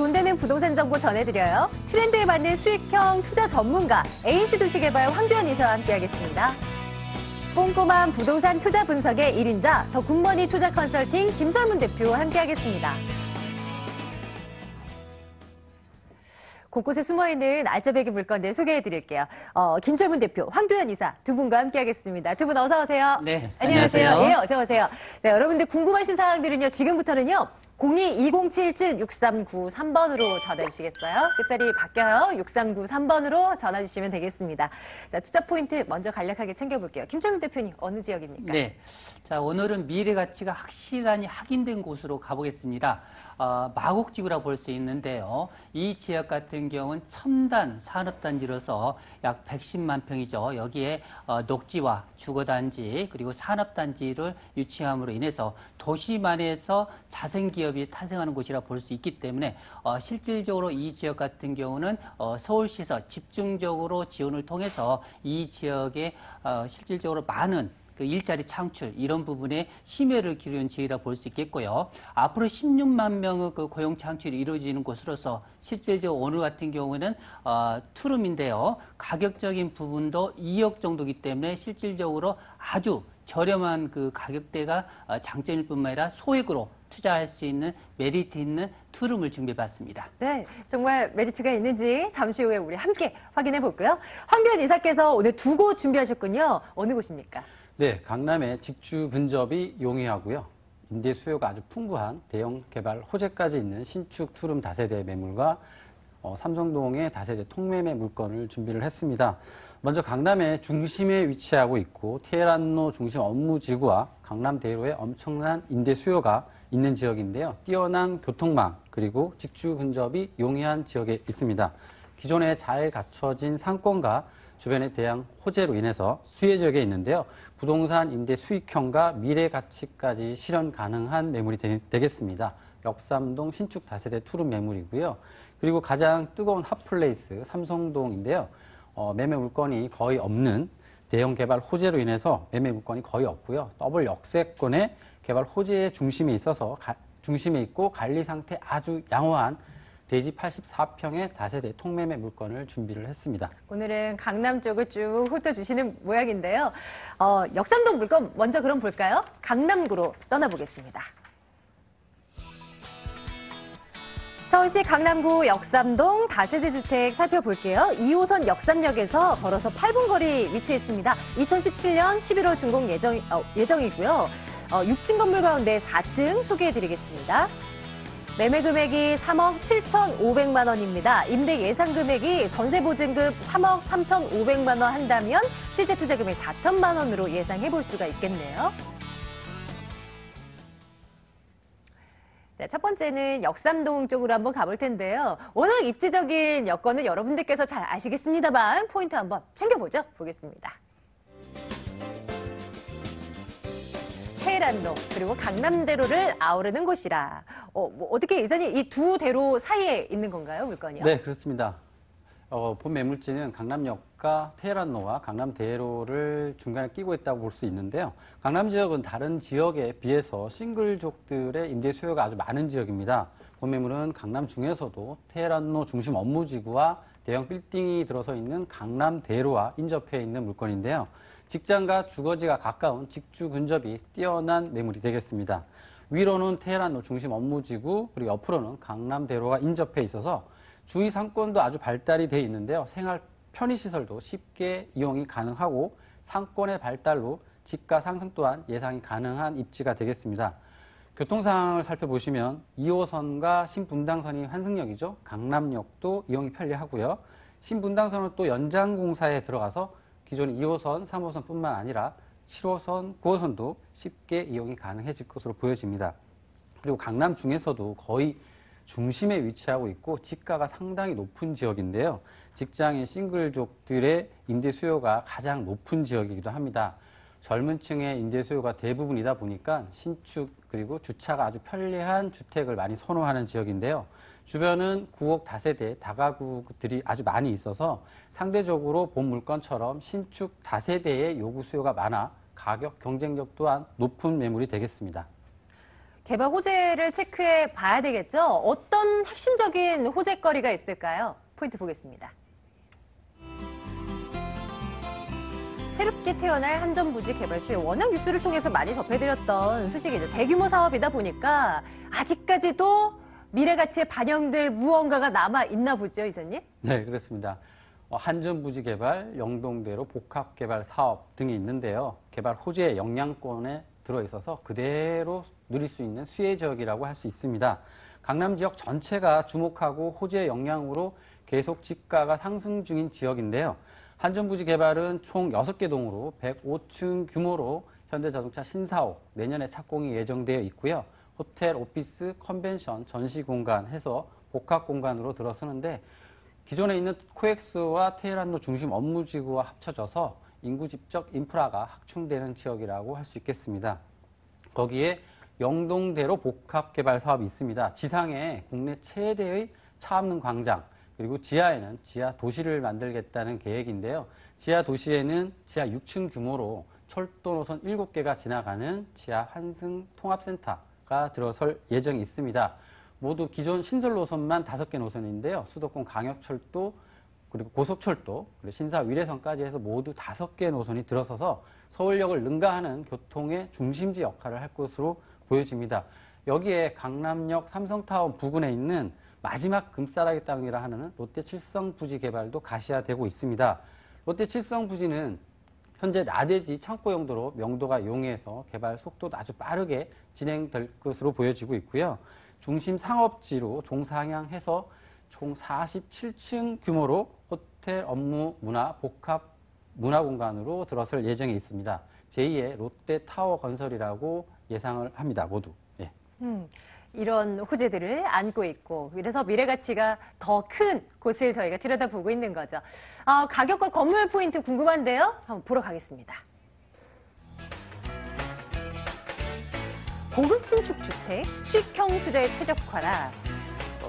돈 되는 부동산 정보 전해드려요. 트렌드에 맞는 수익형 투자 전문가 AC도시개발 황교안 이사와 함께하겠습니다. 꼼꼼한 부동산 투자 분석의 1인자 더 굿머니 투자 컨설팅 김설문 대표 함께하겠습니다. 곳곳에 숨어있는 알짜배기 물건들 소개해드릴게요. 김철문 대표, 황교안 이사 두 분과 함께하겠습니다. 두 분 어서 오세요. 네, 안녕하세요. 안녕하세요. 예, 어서 오세요. 네, 여러분들 궁금하신 사항들은요. 지금부터는요. 02-2077-6393번으로 전화주시겠어요? 끝자리 바뀌어요. 6393번으로 전화주시면 되겠습니다. 자, 투자 포인트 먼저 간략하게 챙겨볼게요. 김철문 대표님, 어느 지역입니까? 네. 자, 오늘은 미래 가치가 확실하니 확인된 곳으로 가보겠습니다. 마곡지구라 볼 수 있는데요. 이 지역 같은 경우는 첨단 산업단지로서 약 110만 평이죠. 여기에 녹지와 주거단지 그리고 산업단지를 유치함으로 인해서 도시만에서 자생기업이 탄생하는 곳이라 볼 수 있기 때문에 실질적으로 이 지역 같은 경우는 서울시에서 집중적으로 지원을 통해서 이 지역에 실질적으로 많은 그 일자리 창출 이런 부분에 심혈을 기울인 지역이라 볼 수 있겠고요. 앞으로 16만 명의 그 고용 창출이 이루어지는 곳으로서 실질적으로 오늘 같은 경우는 투룸인데요. 가격적인 부분도 2억 정도이기 때문에 실질적으로 아주 저렴한 그 가격대가 장점일 뿐만 아니라 소액으로 투자할 수 있는 메리트 있는 투룸을 준비해봤습니다. 네, 정말 메리트가 있는지 잠시 후에 우리 함께 확인해 볼까요? 황교안 이사께서 오늘 두 곳 준비하셨군요. 어느 곳입니까? 네, 강남의 직주 근접이 용이하고요. 임대 수요가 아주 풍부한 대형 개발 호재까지 있는 신축 투룸 다세대 매물과 삼성동의 다세대 통매매 물건을 준비를 했습니다. 먼저 강남의 중심에 위치하고 있고 테헤란로 중심 업무지구와 강남대로에 엄청난 임대 수요가 있는 지역인데요. 뛰어난 교통망 그리고 직주 근접이 용이한 지역에 있습니다. 기존에 잘 갖춰진 상권과 주변의 대형 호재로 인해서 수혜 지역에 있는데요. 부동산 임대 수익형과 미래 가치까지 실현 가능한 매물이 되겠습니다. 역삼동 신축 다세대 투룸 매물이고요. 그리고 가장 뜨거운 핫플레이스 삼성동인데요. 매매 물건이 거의 없는 대형 개발 호재로 인해서 매매 물건이 거의 없고요. 더블 역세권의 개발 호재의 중심에 있어서 중심에 있고 관리 상태 아주 양호한 대지 84평의 다세대 통매매 물건을 준비를 했습니다. 오늘은 강남 쪽을 쭉 훑어주시는 모양인데요. 역삼동 물건 먼저 그럼 볼까요? 강남구로 떠나보겠습니다. 서울시 강남구 역삼동 다세대 주택 살펴볼게요. 2호선 역삼역에서 걸어서 8분 거리 위치해 있습니다. 2017년 11월 준공 예정이고요. 6층 건물 가운데 4층 소개해드리겠습니다. 매매 금액이 3억 7,500만 원입니다. 임대 예상 금액이 전세 보증금 3억 3,500만 원 한다면 실제 투자 금액 4천만 원으로 예상해 볼 수가 있겠네요. 자, 첫 번째는 역삼동 쪽으로 한번 가볼 텐데요. 워낙 입지적인 여건은 여러분들께서 잘 아시겠습니다만 포인트 한번 챙겨보죠. 보겠습니다. 테헤란로 그리고 강남대로를 아우르는 곳이라. 어떻게 이사님 이 두 대로 사이에 있는 건가요, 물건이요? 네, 그렇습니다. 본 매물지는 강남역과 테헤란로와 강남대로를 중간에 끼고 있다고 볼 수 있는데요. 강남 지역은 다른 지역에 비해서 싱글족들의 임대 수요가 아주 많은 지역입니다. 본 매물은 강남 중에서도 테헤란로 중심 업무지구와 대형 빌딩이 들어서 있는 강남대로와 인접해 있는 물건인데요. 직장과 주거지가 가까운 직주 근접이 뛰어난 매물이 되겠습니다. 위로는 테헤란로 중심 업무지구, 그리고 옆으로는 강남대로가 인접해 있어서 주위 상권도 아주 발달이 되어 있는데요. 생활 편의시설도 쉽게 이용이 가능하고 상권의 발달로 집가 상승 또한 예상이 가능한 입지가 되겠습니다. 교통 상황을 살펴보시면 2호선과 신분당선이 환승역이죠. 강남역도 이용이 편리하고요. 신분당선은 또 연장공사에 들어가서 기존 2호선, 3호선뿐만 아니라 7호선, 9호선도 쉽게 이용이 가능해질 것으로 보여집니다. 그리고 강남 중에서도 거의 중심에 위치하고 있고 지가가 상당히 높은 지역인데요. 직장인 싱글족들의 임대 수요가 가장 높은 지역이기도 합니다. 젊은 층의 임대 수요가 대부분이다 보니까 신축 그리고 주차가 아주 편리한 주택을 많이 선호하는 지역인데요. 주변은 구옥 다세대 다가구들이 아주 많이 있어서 상대적으로 본 물건처럼 신축 다세대의 요구 수요가 많아 가격 경쟁력 또한 높은 매물이 되겠습니다. 개발 호재를 체크해 봐야 되겠죠? 어떤 핵심적인 호재거리가 있을까요? 포인트 보겠습니다. 새롭게 태어날 한전부지 개발 수혜, 워낙 뉴스를 통해서 많이 접해드렸던 소식이죠. 대규모 사업이다 보니까 아직까지도 미래 가치에 반영될 무언가가 남아 있나 보죠, 이사님? 네, 그렇습니다. 한전부지 개발, 영동대로 복합 개발 사업 등이 있는데요. 개발 호재의 영향권에 들어있어서 그대로 누릴 수 있는 수혜 지역이라고 할 수 있습니다. 강남 지역 전체가 주목하고 호재의 영향으로 계속 집가가 상승 중인 지역인데요. 한전부지 개발은 총 6개 동으로 105층 규모로 현대자동차 신사옥, 내년에 착공이 예정되어 있고요. 호텔, 오피스, 컨벤션, 전시 공간 해서 복합 공간으로 들어서는데 기존에 있는 코엑스와 테헤란로 중심 업무지구와 합쳐져서 인구 집적 인프라가 확충되는 지역이라고 할 수 있겠습니다. 거기에 영동대로 복합 개발 사업이 있습니다. 지상에 국내 최대의 차 없는 광장, 그리고 지하에는 지하 도시를 만들겠다는 계획인데요. 지하 도시에는 지하 6층 규모로 철도 노선 7개가 지나가는 지하 환승 통합센터가 들어설 예정이 있습니다. 모두 기존 신설 노선만 5개 노선인데요. 수도권 광역철도, 그리고 고속철도, 그리고 신사 위례선까지 해서 모두 5개 노선이 들어서서 서울역을 능가하는 교통의 중심지 역할을 할 것으로 보여집니다. 여기에 강남역 삼성타운 부근에 있는 마지막 금싸라기 땅이라 하는 롯데 칠성부지 개발도 가시화되고 있습니다. 롯데 칠성부지는 현재 나대지 창고 용도로 명도가 용이해서 개발 속도도 아주 빠르게 진행될 것으로 보여지고 있고요. 중심 상업지로 종상향해서 총 47층 규모로 호텔, 업무, 문화, 복합 문화공간으로 들어설 예정에 있습니다. 제2의 롯데타워 건설이라고 예상을 합니다. 모두. 예. 이런 호재들을 안고 있고, 그래서 미래 가치가 더 큰 곳을 저희가 들여다보고 있는 거죠. 가격과 건물 포인트 궁금한데요. 한번 보러 가겠습니다. 고급 신축 주택, 수익형 투자의 최적화라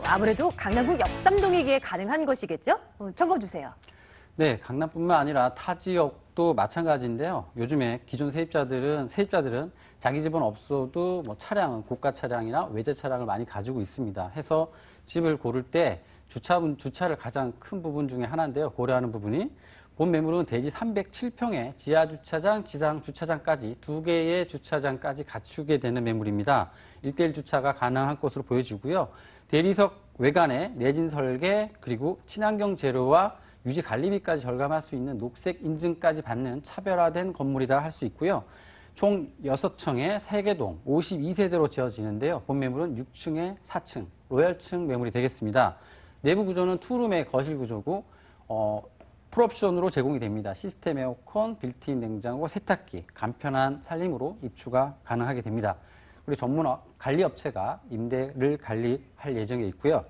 아무래도 강남구 역삼동이기에 가능한 것이겠죠? 점검 주세요. 네, 강남뿐만 아니라 타 지역도 마찬가지인데요. 요즘에 기존 세입자들은 자기 집은 없어도 뭐 차량은 고가 차량이나 외제 차량을 많이 가지고 있습니다. 해서 집을 고를 때 주차를 가장 큰 부분 중에 하나인데요. 고려하는 부분이 본 매물은 대지 307평에 지하 주차장, 지상 주차장까지 2개의 주차장까지 갖추게 되는 매물입니다. 1대1 주차가 가능한 것으로 보여지고요. 대리석 외관에 내진 설계, 그리고 친환경 재료와 유지 관리비까지 절감할 수 있는 녹색 인증까지 받는 차별화된 건물이라 할 수 있고요. 총 6층에 3개 동 52세대로 지어지는데요. 본 매물은 6층에 4층, 로얄층 매물이 되겠습니다. 내부 구조는 투룸의 거실 구조고 풀옵션으로 제공이 됩니다. 시스템 에어컨, 빌트인 냉장고, 세탁기, 간편한 살림으로 입주가 가능하게 됩니다. 그리고 전문 관리업체가 임대를 관리할 예정에 있고요.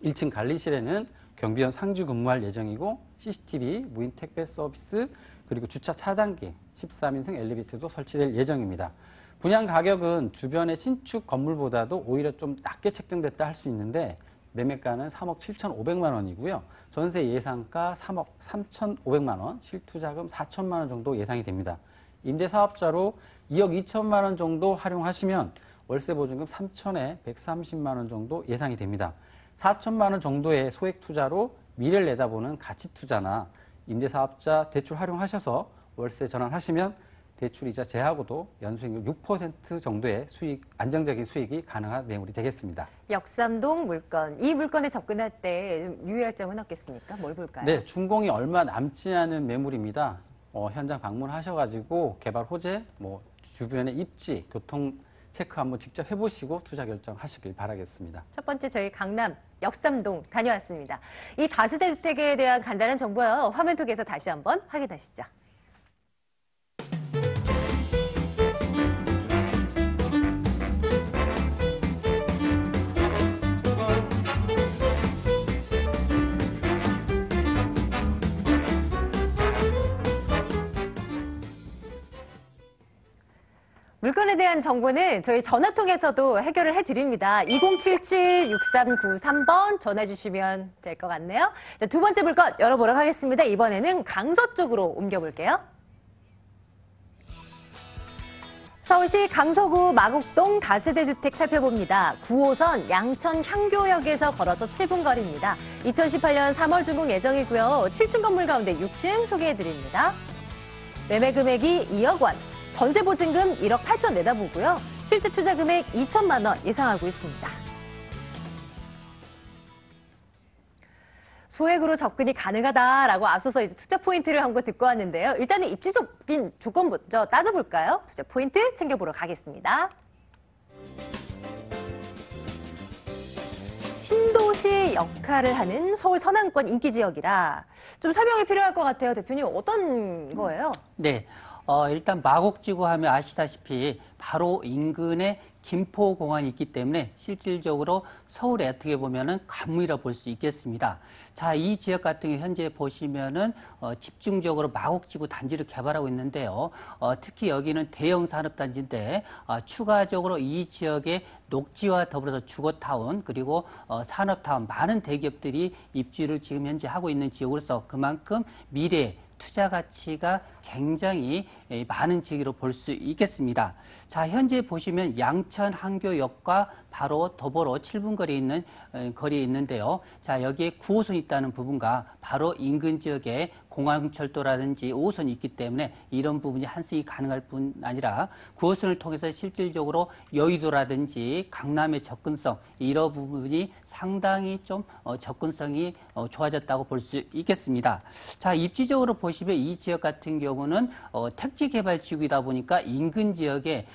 1층 관리실에는 경비원 상주 근무할 예정이고 CCTV, 무인 택배 서비스, 그리고 주차 차단기, 13인승 엘리베이터도 설치될 예정입니다. 분양 가격은 주변의 신축 건물보다도 오히려 좀 낮게 책정됐다 할 수 있는데 매매가는 3억 7,500만 원이고요. 전세 예상가 3억 3,500만 원, 실투자금 4천만 원 정도 예상이 됩니다. 임대사업자로 2억 2천만 원 정도 활용하시면 월세 보증금 3천에 130만 원 정도 예상이 됩니다. 4천만 원 정도의 소액 투자로 미래를 내다보는 가치 투자나 임대사업자 대출 활용하셔서 월세 전환하시면 대출이자 제하고도 연수익률 6% 정도의 안정적인 수익이 가능한 매물이 되겠습니다. 역삼동 물건, 이 물건에 접근할 때 좀 유의할 점은 없겠습니까? 뭘 볼까요? 네, 준공이 얼마 남지 않은 매물입니다. 현장 방문하셔가지고 개발 호재, 주변의 입지, 교통 체크 한번 직접 해보시고 투자 결정하시길 바라겠습니다. 첫 번째 저희 강남 역삼동 다녀왔습니다. 이 다세대 주택에 대한 간단한 정보요. 화면 통해서 다시 한번 확인하시죠. 물건에 대한 정보는 저희 전화 통해서도 해결을 해드립니다. 2077-6393번 전화 주시면 될 것 같네요. 자, 두 번째 물건 열어보도록 하겠습니다. 이번에는 강서 쪽으로 옮겨볼게요. 서울시 강서구 마곡동 다세대 주택 살펴봅니다. 9호선 양천 향교역에서 걸어서 7분 거리입니다. 2018년 3월 준공 예정이고요. 7층 건물 가운데 6층 소개해드립니다. 매매 금액이 2억 원, 전세 보증금 1억 8천 내다보고요. 실제 투자 금액 2천만 원 예상하고 있습니다. 소액으로 접근이 가능하다라고 앞서서 이제 투자 포인트를 한 거 듣고 왔는데요. 일단은 입지적인 조건 먼저 따져볼까요? 투자 포인트 챙겨보러 가겠습니다. 신도시 역할을 하는 서울 서남권 인기 지역이라 좀 설명이 필요할 것 같아요. 대표님 어떤 거예요? 네. 일단 마곡지구 하면 아시다시피 바로 인근에 김포공항이 있기 때문에 실질적으로 서울에 어떻게 보면은 관문이라 볼 수 있겠습니다. 자, 이 지역 같은 경우 현재 보시면은 집중적으로 마곡지구 단지를 개발하고 있는데요. 특히 여기는 대형 산업단지인데 추가적으로 이 지역의 녹지와 더불어서 주거타운 그리고 산업타운 많은 대기업들이 입주를 지금 현재 하고 있는 지역으로서 그만큼 미래 투자 가치가 굉장히 많은 지역으로 볼 수 있겠습니다. 자, 현재 보시면 양천 항교역과 바로 더불어 7분 거리에 있는데요. 자, 여기에 9호선이 있다는 부분과 바로 인근 지역에 공항철도라든지 5호선이 있기 때문에 이런 부분이 환승이 가능할 뿐 아니라 9호선을 통해서 실질적으로 여의도라든지 강남의 접근성 이런 부분이 상당히 좀 접근성이 좋아졌다고 볼 수 있겠습니다. 자, 입지적으로 보시면 이 지역 같은 경우는 택지 개발 지구이다 보니까 인근 지역에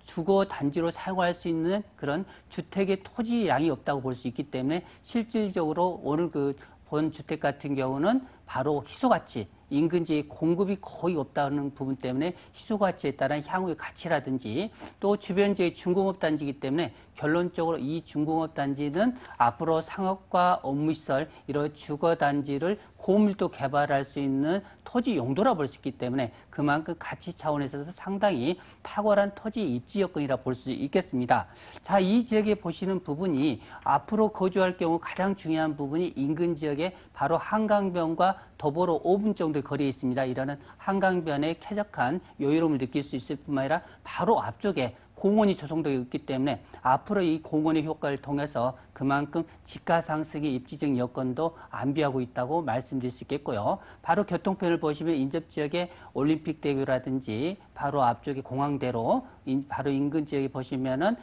주거 단지로 사용할 수 있는 그런 주택의 토지 양이 없다고 볼 수 있기 때문에 실질적으로 오늘 그 본 주택 같은 경우는 바로 희소가치, 인근지의 공급이 거의 없다는 부분 때문에 희소가치에 따른 향후의 가치라든지 또 주변 지역의 중공업단지이기 때문에 결론적으로 이 중공업단지는 앞으로 상업과 업무시설 이런 주거단지를 고밀도 개발할 수 있는 토지 용도라 볼 수 있기 때문에 그만큼 가치 차원에서도 상당히 탁월한 토지 입지 여건이라 볼 수 있겠습니다. 자, 이 지역에 보시는 부분이 앞으로 거주할 경우 가장 중요한 부분이 인근 지역에 바로 한강변과 더불어 5분 정도의 거리에 있습니다. 이러한 한강변의 쾌적한 여유로움을 느낄 수 있을 뿐만 아니라 바로 앞쪽에 공원이 조성되어 있기 때문에 앞으로 이 공원의 효과를 통해서 그만큼 집가 상승의 입지적 여건도 안비하고 있다고 말씀드릴 수 있겠고요. 바로 교통편을 보시면 인접 지역에 올림픽대교라든지 바로 앞쪽에 공항대로 바로 인근 지역에 보시면은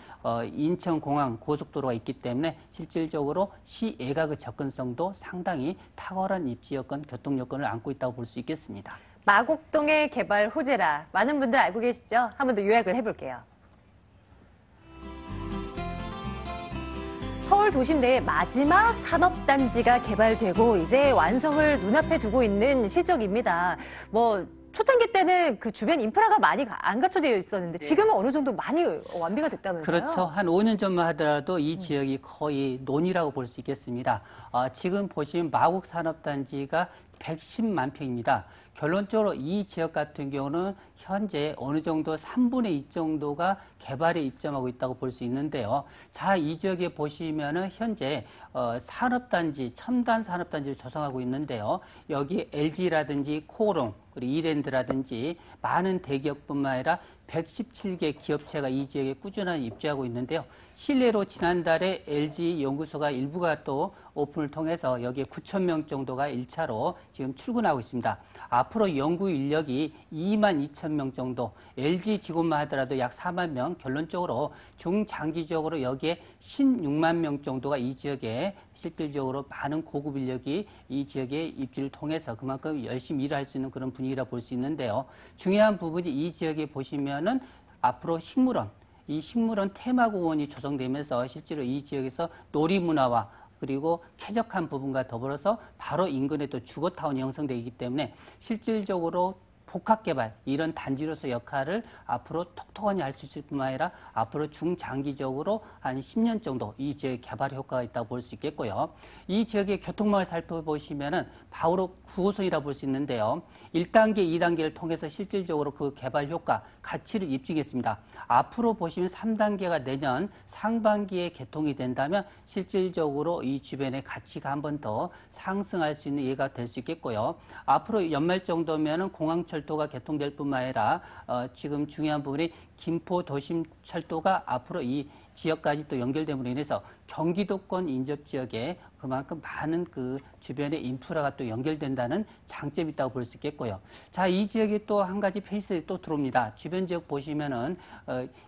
인천공항 고속도로가 있기 때문에 실질적으로 시 외곽의 접근성도 상당히 탁월한 입지 여건, 교통 여건을 안고 있다고 볼 수 있겠습니다. 마곡동의 개발 호재라 많은 분들 알고 계시죠? 한 번 더 요약을 해볼게요. 서울 도심 내의 마지막 산업단지가 개발되고 이제 완성을 눈앞에 두고 있는 실적입니다. 초창기 때는 그 주변 인프라가 많이 안 갖춰져 있었는데 지금은 어느 정도 많이 완비가 됐다면서요? 그렇죠. 한 5년 전만 하더라도 이 지역이 거의 논이라고 볼 수 있겠습니다. 지금 보시면 마곡 산업단지가 110만 평입니다. 결론적으로 이 지역 같은 경우는 현재 어느 정도 3분의 2 정도가 개발에 입점하고 있다고 볼 수 있는데요. 자, 이 지역에 보시면은 현재 산업단지, 첨단 산업단지를 조성하고 있는데요. 여기 LG라든지 코오롱, 그리고 이랜드라든지 많은 대기업뿐만 아니라 117개 기업체가 이 지역에 꾸준히 입주하고 있는데요. 실내로 지난달에 LG 연구소가 일부가 또 오픈을 통해서 여기에 9,000명 정도가 1차로 지금 출근하고 있습니다. 앞으로 연구 인력이 22,000명 정도, LG 직원만 하더라도 약 4만 명, 결론적으로 중장기적으로 여기에 16만 명 정도가 이 지역에 실질적으로 많은 고급 인력이 이 지역에 입주를 통해서 그만큼 열심히 일을 할 수 있는 그런 분위기라 볼 수 있는데요. 중요한 부분이 이 지역에 보시면은 앞으로 식물원, 이 식물원 테마공원이 조성되면서 실제로 이 지역에서 놀이문화와 그리고 쾌적한 부분과 더불어서 바로 인근에 또 주거타운이 형성되기 때문에 실질적으로 복합개발 이런 단지로서 역할을 앞으로 톡톡하게 할 수 있을 뿐만 아니라 앞으로 중장기적으로 한 10년 정도 이 지역의 개발 효과가 있다고 볼 수 있겠고요. 이 지역의 교통망을 살펴보시면은 바로 9호선이라 볼 수 있는데요. 1단계, 2단계를 통해서 실질적으로 그 개발 효과, 가치를 입증했습니다. 앞으로 보시면 3단계가 내년 상반기에 개통이 된다면 실질적으로 이 주변의 가치가 한 번 더 상승할 수 있는 예가 될 수 있겠고요. 앞으로 연말 정도면은 공항철도 철도가 개통될 뿐만 아니라 지금 중요한 부분이 김포 도심철도가 앞으로 이 지역까지 또 연결됨으로 인해서 경기도권 인접 지역에 그만큼 많은 그 주변의 인프라가 또 연결된다는 장점이 있다고 볼 수 있겠고요. 자, 이 지역에 또 한 가지 페이스가 또 들어옵니다. 주변 지역 보시면은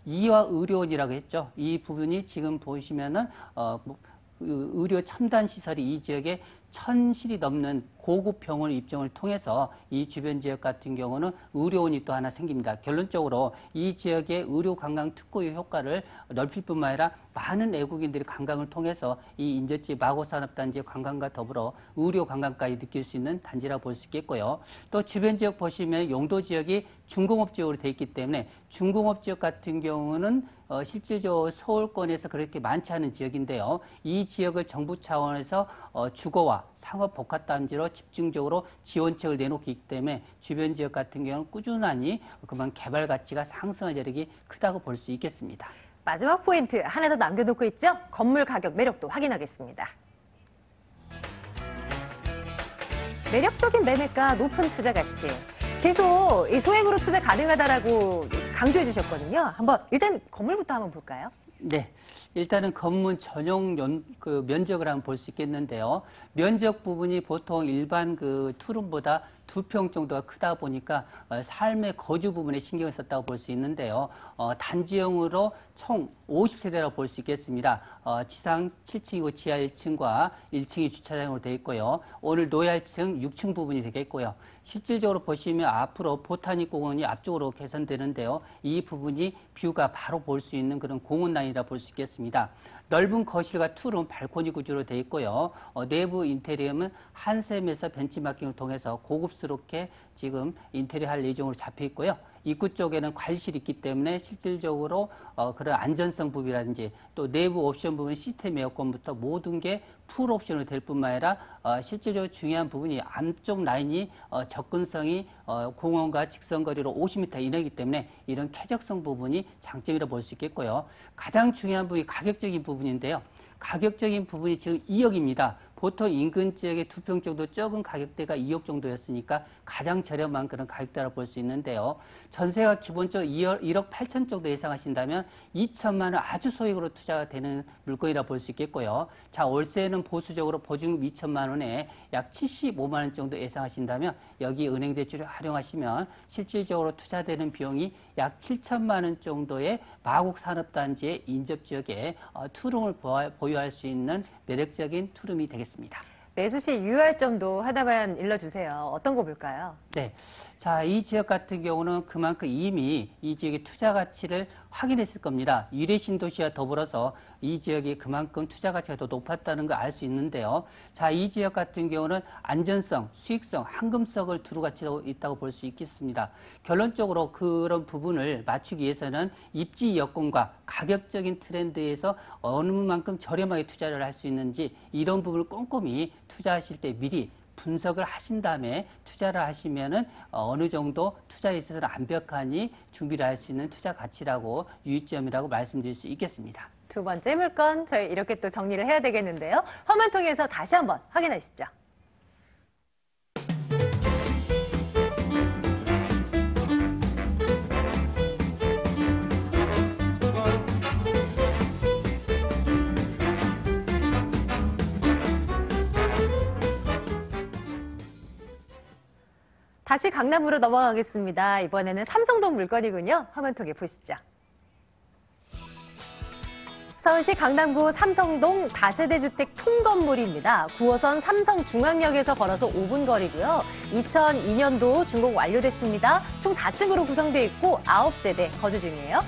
이화 의료원이라고 했죠. 이 부분이 지금 보시면은 의료 첨단 시설이 이 지역에 1000실이 넘는 고급 병원 입점을 통해서 이 주변 지역 같은 경우는 의료원이 또 하나 생깁니다. 결론적으로 이 지역의 의료 관광 특구의 효과를 넓힐 뿐만 아니라 많은 외국인들이 관광을 통해서 이 인접지 마곡산업단지의 관광과 더불어 의료 관광까지 느낄 수 있는 단지라고 볼 수 있겠고요. 또 주변 지역 보시면 용도 지역이 중공업 지역으로 되어 있기 때문에 중공업 지역 같은 경우는 실질적으로 서울권에서 그렇게 많지 않은 지역인데요. 이 지역을 정부 차원에서 주거와 상업 복합단지로 집중적으로 지원책을 내놓기 때문에 주변 지역 같은 경우는 꾸준히 그만 개발 가치가 상승할 여력이 크다고 볼 수 있겠습니다. 마지막 포인트 하나 더 남겨놓고 있죠? 건물 가격 매력도 확인하겠습니다. 매력적인 매매가, 높은 투자 가치. 계속 이 소액으로 투자 가능하다라고 강조해 주셨거든요. 한번 일단 건물부터 한번 볼까요? 네. 일단은 건물 전용 면적을 한번 볼 수 있겠는데요. 면적 부분이 보통 일반 그 투룸보다 2평 정도가 크다 보니까 삶의 거주 부분에 신경을 썼다고 볼 수 있는데요. 단지형으로 총 50세대라고 볼 수 있겠습니다. 지상 7층이고 지하 1층과 1층이 주차장으로 되어 있고요. 오늘 노얄층 6층 부분이 되겠고요. 실질적으로 보시면 앞으로 보타닉 공원이 앞쪽으로 개선되는데요. 이 부분이 뷰가 바로 볼 수 있는 그런 공원 라인이라 볼 수 있겠습니다. 넓은 거실과 투룸, 발코니 구조로 되어 있고요. 내부 인테리어는 한샘에서 벤치마킹을 통해서 고급스럽게 지금 인테리어 할 예정으로 잡혀 있고요. 입구 쪽에는 관실이 있기 때문에 실질적으로 그런 안전성 부분이라든지 또 내부 옵션 부분 시스템 에어컨부터 모든 게 풀 옵션으로 될 뿐만 아니라 실질적으로 중요한 부분이 안쪽 라인이 접근성이 공원과 직선거리로 50m 이내이기 때문에 이런 쾌적성 부분이 장점이라 볼 수 있겠고요. 가장 중요한 부분이 가격적인 부분인데요. 가격적인 부분이 지금 2억입니다. 보통 인근 지역에 2평 정도 적은 가격대가 2억 정도였으니까 가장 저렴한 그런 가격대라고 볼 수 있는데요. 전세가 기본적으로 1억 8천 정도 예상하신다면 2천만 원 아주 소액으로 투자가 되는 물건이라 볼 수 있겠고요. 자, 월세는 보수적으로 보증금 2천만 원에 약 75만 원 정도 예상하신다면 여기 은행 대출을 활용하시면 실질적으로 투자되는 비용이 약 7천만 원 정도의 마곡 산업단지의 인접 지역에 투룸을 보유할 수 있는 매력적인 투룸이 되겠습니다. 매수 시 유의할 점도 하나만 일러주세요. 어떤 거 볼까요? 네. 자, 이 지역 같은 경우는 그만큼 이미 이 지역의 투자 가치를 확인했을 겁니다. 유래 신도시와 더불어서 이 지역이 그만큼 투자 가치가 더 높았다는 걸 알 수 있는데요. 자, 이 지역 같은 경우는 안전성, 수익성, 황금성을 두루 갖추고 있다고 볼 수 있겠습니다. 결론적으로 그런 부분을 맞추기 위해서는 입지 여건과 가격적인 트렌드에서 어느 만큼 저렴하게 투자를 할 수 있는지 이런 부분을 꼼꼼히 투자하실 때 미리 분석을 하신 다음에 투자를 하시면은 어느 정도 투자에 있어서는 완벽하니 준비를 할 수 있는 투자 가치라고 유의점이라고 말씀드릴 수 있겠습니다. 두 번째 물건 저희 이렇게 또 정리를 해야 되겠는데요. 화면 통해서 다시 한번 확인하시죠. 다시 강남으로 넘어가겠습니다. 이번에는 삼성동 물건이군요. 화면 통해 보시죠. 서울시 강남구 삼성동 다세대 주택 통건물입니다. 9호선 삼성중앙역에서 걸어서 5분 거리고요. 2002년도 준공 완료됐습니다. 총 4층으로 구성되어 있고 9세대 거주 중이에요.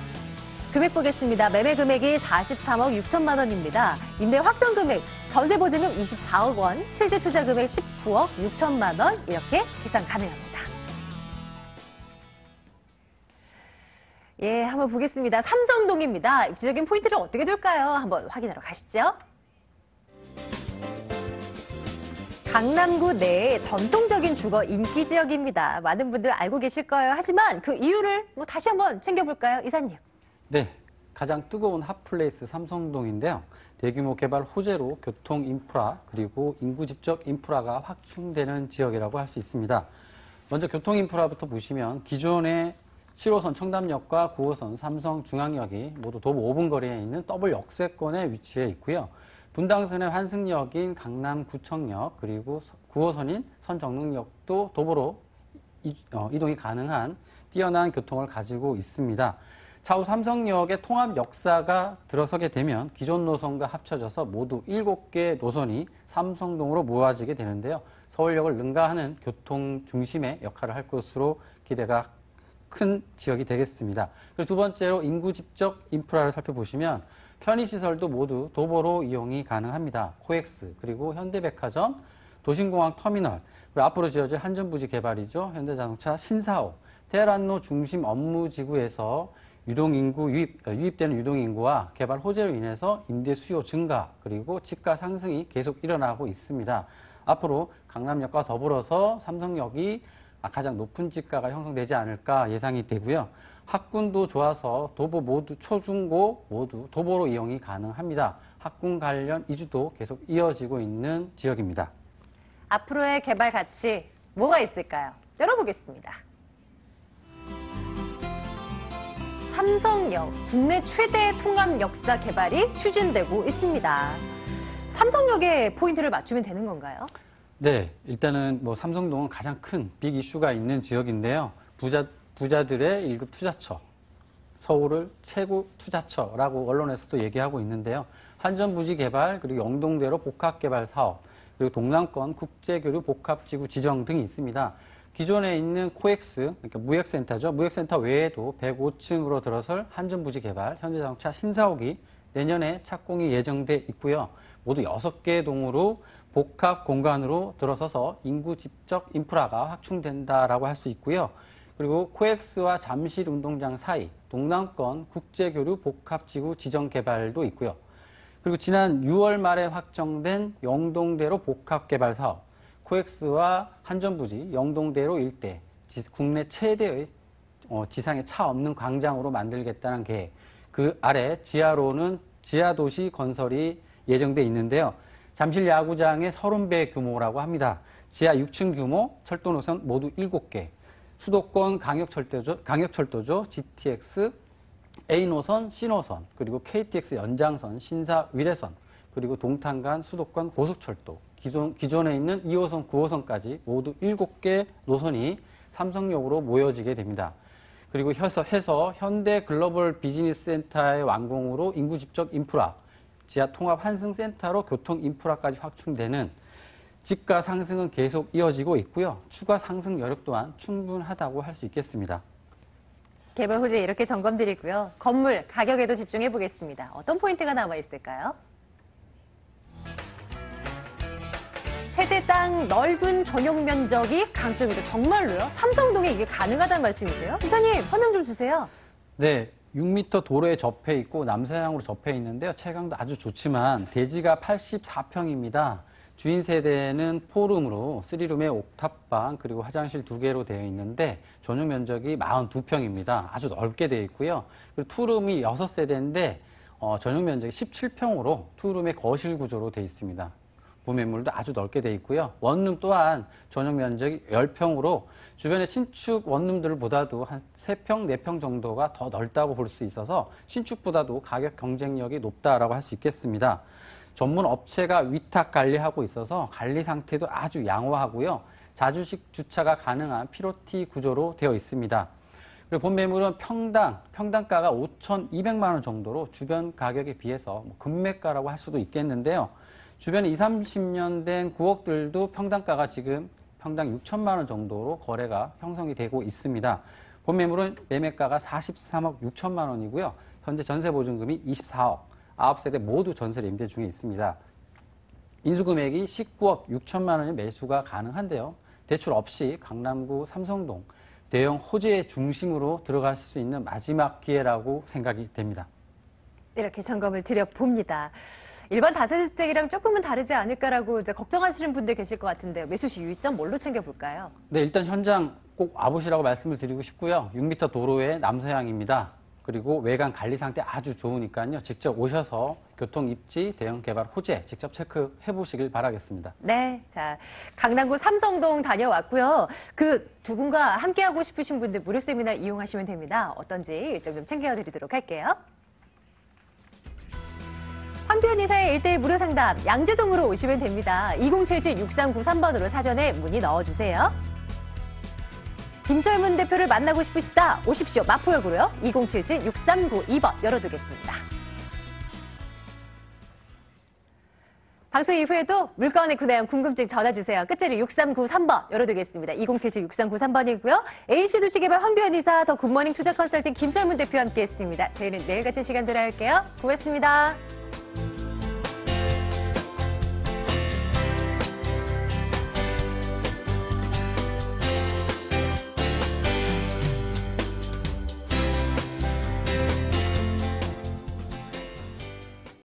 금액 보겠습니다. 매매 금액이 43억 6천만 원입니다. 임대 확정 금액, 전세 보증금 24억 원, 실제 투자 금액 19억 6천만 원 이렇게 계산 가능합니다. 예, 한번 보겠습니다. 삼성동입니다. 입지적인 포인트를 어떻게 둘까요? 한번 확인하러 가시죠. 강남구 내에 전통적인 주거 인기 지역입니다. 많은 분들 알고 계실 거예요. 하지만 그 이유를 다시 한번 챙겨볼까요? 이사님. 네, 가장 뜨거운 핫플레이스 삼성동인데요. 대규모 개발 호재로 교통 인프라 그리고 인구 집적 인프라가 확충되는 지역이라고 할 수 있습니다. 먼저 교통 인프라부터 보시면 기존의 7호선 청담역과 9호선 삼성중앙역이 모두 도보 5분 거리에 있는 더블 역세권에 위치해 있고요. 분당선의 환승역인 강남구청역 그리고 9호선인 선정릉역도 도보로 이동이 가능한 뛰어난 교통을 가지고 있습니다. 차후 삼성역의 통합 역사가 들어서게 되면 기존 노선과 합쳐져서 모두 7개 노선이 삼성동으로 모아지게 되는데요. 서울역을 능가하는 교통 중심의 역할을 할 것으로 기대가 큰 지역이 되겠습니다. 그리고 두 번째로 인구 집적 인프라를 살펴보시면 편의시설도 모두 도보로 이용이 가능합니다. 코엑스, 그리고 현대백화점, 도심공항 터미널, 그리고 앞으로 지어질 한전부지 개발이죠. 현대자동차 신사업, 테헤란로 중심 업무지구에서 유입되는 유동인구와 개발 호재로 인해서 임대 수요 증가, 그리고 집가 상승이 계속 일어나고 있습니다. 앞으로 강남역과 더불어서 삼성역이 가장 높은 집가가 형성되지 않을까 예상이 되고요. 학군도 좋아서 도보 모두 초중고 모두 도보로 이용이 가능합니다. 학군 관련 이주도 계속 이어지고 있는 지역입니다. 앞으로의 개발 가치 뭐가 있을까요? 열어보겠습니다. 삼성역, 국내 최대 통합 역사 개발이 추진되고 있습니다. 삼성역에 포인트를 맞추면 되는 건가요? 네, 일단은 삼성동은 가장 큰 빅 이슈가 있는 지역인데요. 부자들의 1급 투자처, 서울을 최고 투자처라고 언론에서도 얘기하고 있는데요. 한전부지 개발, 그리고 영동대로 복합개발 사업, 그리고 동남권 국제교류 복합지구 지정 등이 있습니다. 기존에 있는 코엑스, 그러니까 무역센터죠. 무역센터 외에도 105층으로 들어설 한전부지 개발, 현대자동차 신사옥이 내년에 착공이 예정돼 있고요. 모두 6개 동으로 복합 공간으로 들어서서 인구 집적 인프라가 확충된다라고 할 수 있고요. 그리고 코엑스와 잠실 운동장 사이 동남권 국제교류 복합지구 지정 개발도 있고요. 그리고 지난 6월 말에 확정된 영동대로 복합개발 사업, 코엑스와 한전부지 영동대로 일대 국내 최대의 지상에 차 없는 광장으로 만들겠다는 계획. 그 아래 지하로는 지하도시 건설이 예정돼 있는데요. 잠실 야구장의 30배 규모라고 합니다. 지하 6층 규모, 철도 노선 모두 7개, 수도권 강역철도죠. GTX, A노선, C노선, 그리고 KTX 연장선, 신사 위례선, 그리고 동탄간 수도권 고속철도, 기존에 있는 2호선, 9호선까지 모두 7개 노선이 삼성역으로 모여지게 됩니다. 그리고 해서 현대 글로벌 비즈니스 센터의 완공으로 인구 집적 인프라, 지하 통합 환승센터로 교통 인프라까지 확충되는 집가 상승은 계속 이어지고 있고요. 추가 상승 여력 또한 충분하다고 할 수 있겠습니다. 개발 호재 이렇게 점검드리고요. 건물 가격에도 집중해 보겠습니다. 어떤 포인트가 남아 있을까요? 세대 땅 넓은 전용 면적이 강점이죠. 정말로요? 삼성동에 이게 가능하다는 말씀이세요? 이사님 설명 좀 주세요. 네, 6m 도로에 접해 있고 남서향으로 접해 있는데요. 채광도 아주 좋지만 대지가 84평입니다. 주인 세대는 4룸으로 3룸에 옥탑방 그리고 화장실 2개로 되어 있는데 전용 면적이 42평입니다. 아주 넓게 되어 있고요. 그리고 2룸이 6세대인데 전용 면적이 17평으로 2룸의 거실 구조로 되어 있습니다. 부매물도 아주 넓게 되어 있고요. 원룸 또한 전용 면적이 10평으로 주변의 신축 원룸들보다도 한 3평, 4평 정도가 더 넓다고 볼 수 있어서 신축보다도 가격 경쟁력이 높다라고 할 수 있겠습니다. 전문 업체가 위탁 관리하고 있어서 관리 상태도 아주 양호하고요. 자주식 주차가 가능한 피로티 구조로 되어 있습니다. 그리고 본 매물은 평당가가 5,200만 원 정도로 주변 가격에 비해서 금매가라고 할 수도 있겠는데요. 주변에 20, 30년 된 구역들도 평당가가 지금 평당 6천만 원 정도로 거래가 형성이 되고 있습니다. 본 매물은 매매가가 43억 6천만 원이고요. 현재 전세보증금이 24억, 9세대 모두 전세를 임대 중에 있습니다. 인수금액이 19억 6천만 원의 매수가 가능한데요. 대출 없이 강남구 삼성동 대형 호재의 중심으로 들어갈 수 있는 마지막 기회라고 생각이 됩니다. 이렇게 점검을 드려봅니다. 일반 다세대주택이랑 조금은 다르지 않을까라고 이제 걱정하시는 분들 계실 것 같은데요. 매수시 유의점 뭘로 챙겨볼까요? 네, 일단 현장 꼭 와보시라고 말씀을 드리고 싶고요. 6m 도로의 남서향입니다. 그리고 외관 관리 상태 아주 좋으니까요. 직접 오셔서 교통 입지, 대형 개발 호재 직접 체크해 보시길 바라겠습니다. 네, 자, 강남구 삼성동 다녀왔고요. 그 두 분과 함께하고 싶으신 분들 무료 세미나 이용하시면 됩니다. 어떤지 일정 좀 챙겨드리도록 할게요. 황교안 이사의 1대1 무료 상담 양재동으로 오시면 됩니다. 2077-6393번으로 사전에 문의 넣어주세요. 김철문 대표를 만나고 싶으시다. 오십시오. 마포역으로요. 2077-6392번 열어두겠습니다. 방송 이후에도 물건에 관한 궁금증 전화주세요. 끝자리 6393번 열어두겠습니다. 2077-6393번이고요. A씨도시개발 황교안 이사, 더 굿모닝 투자 컨설팅 김철문 대표와 함께했습니다. 저희는 내일 같은 시간 돌아올게요. 고맙습니다.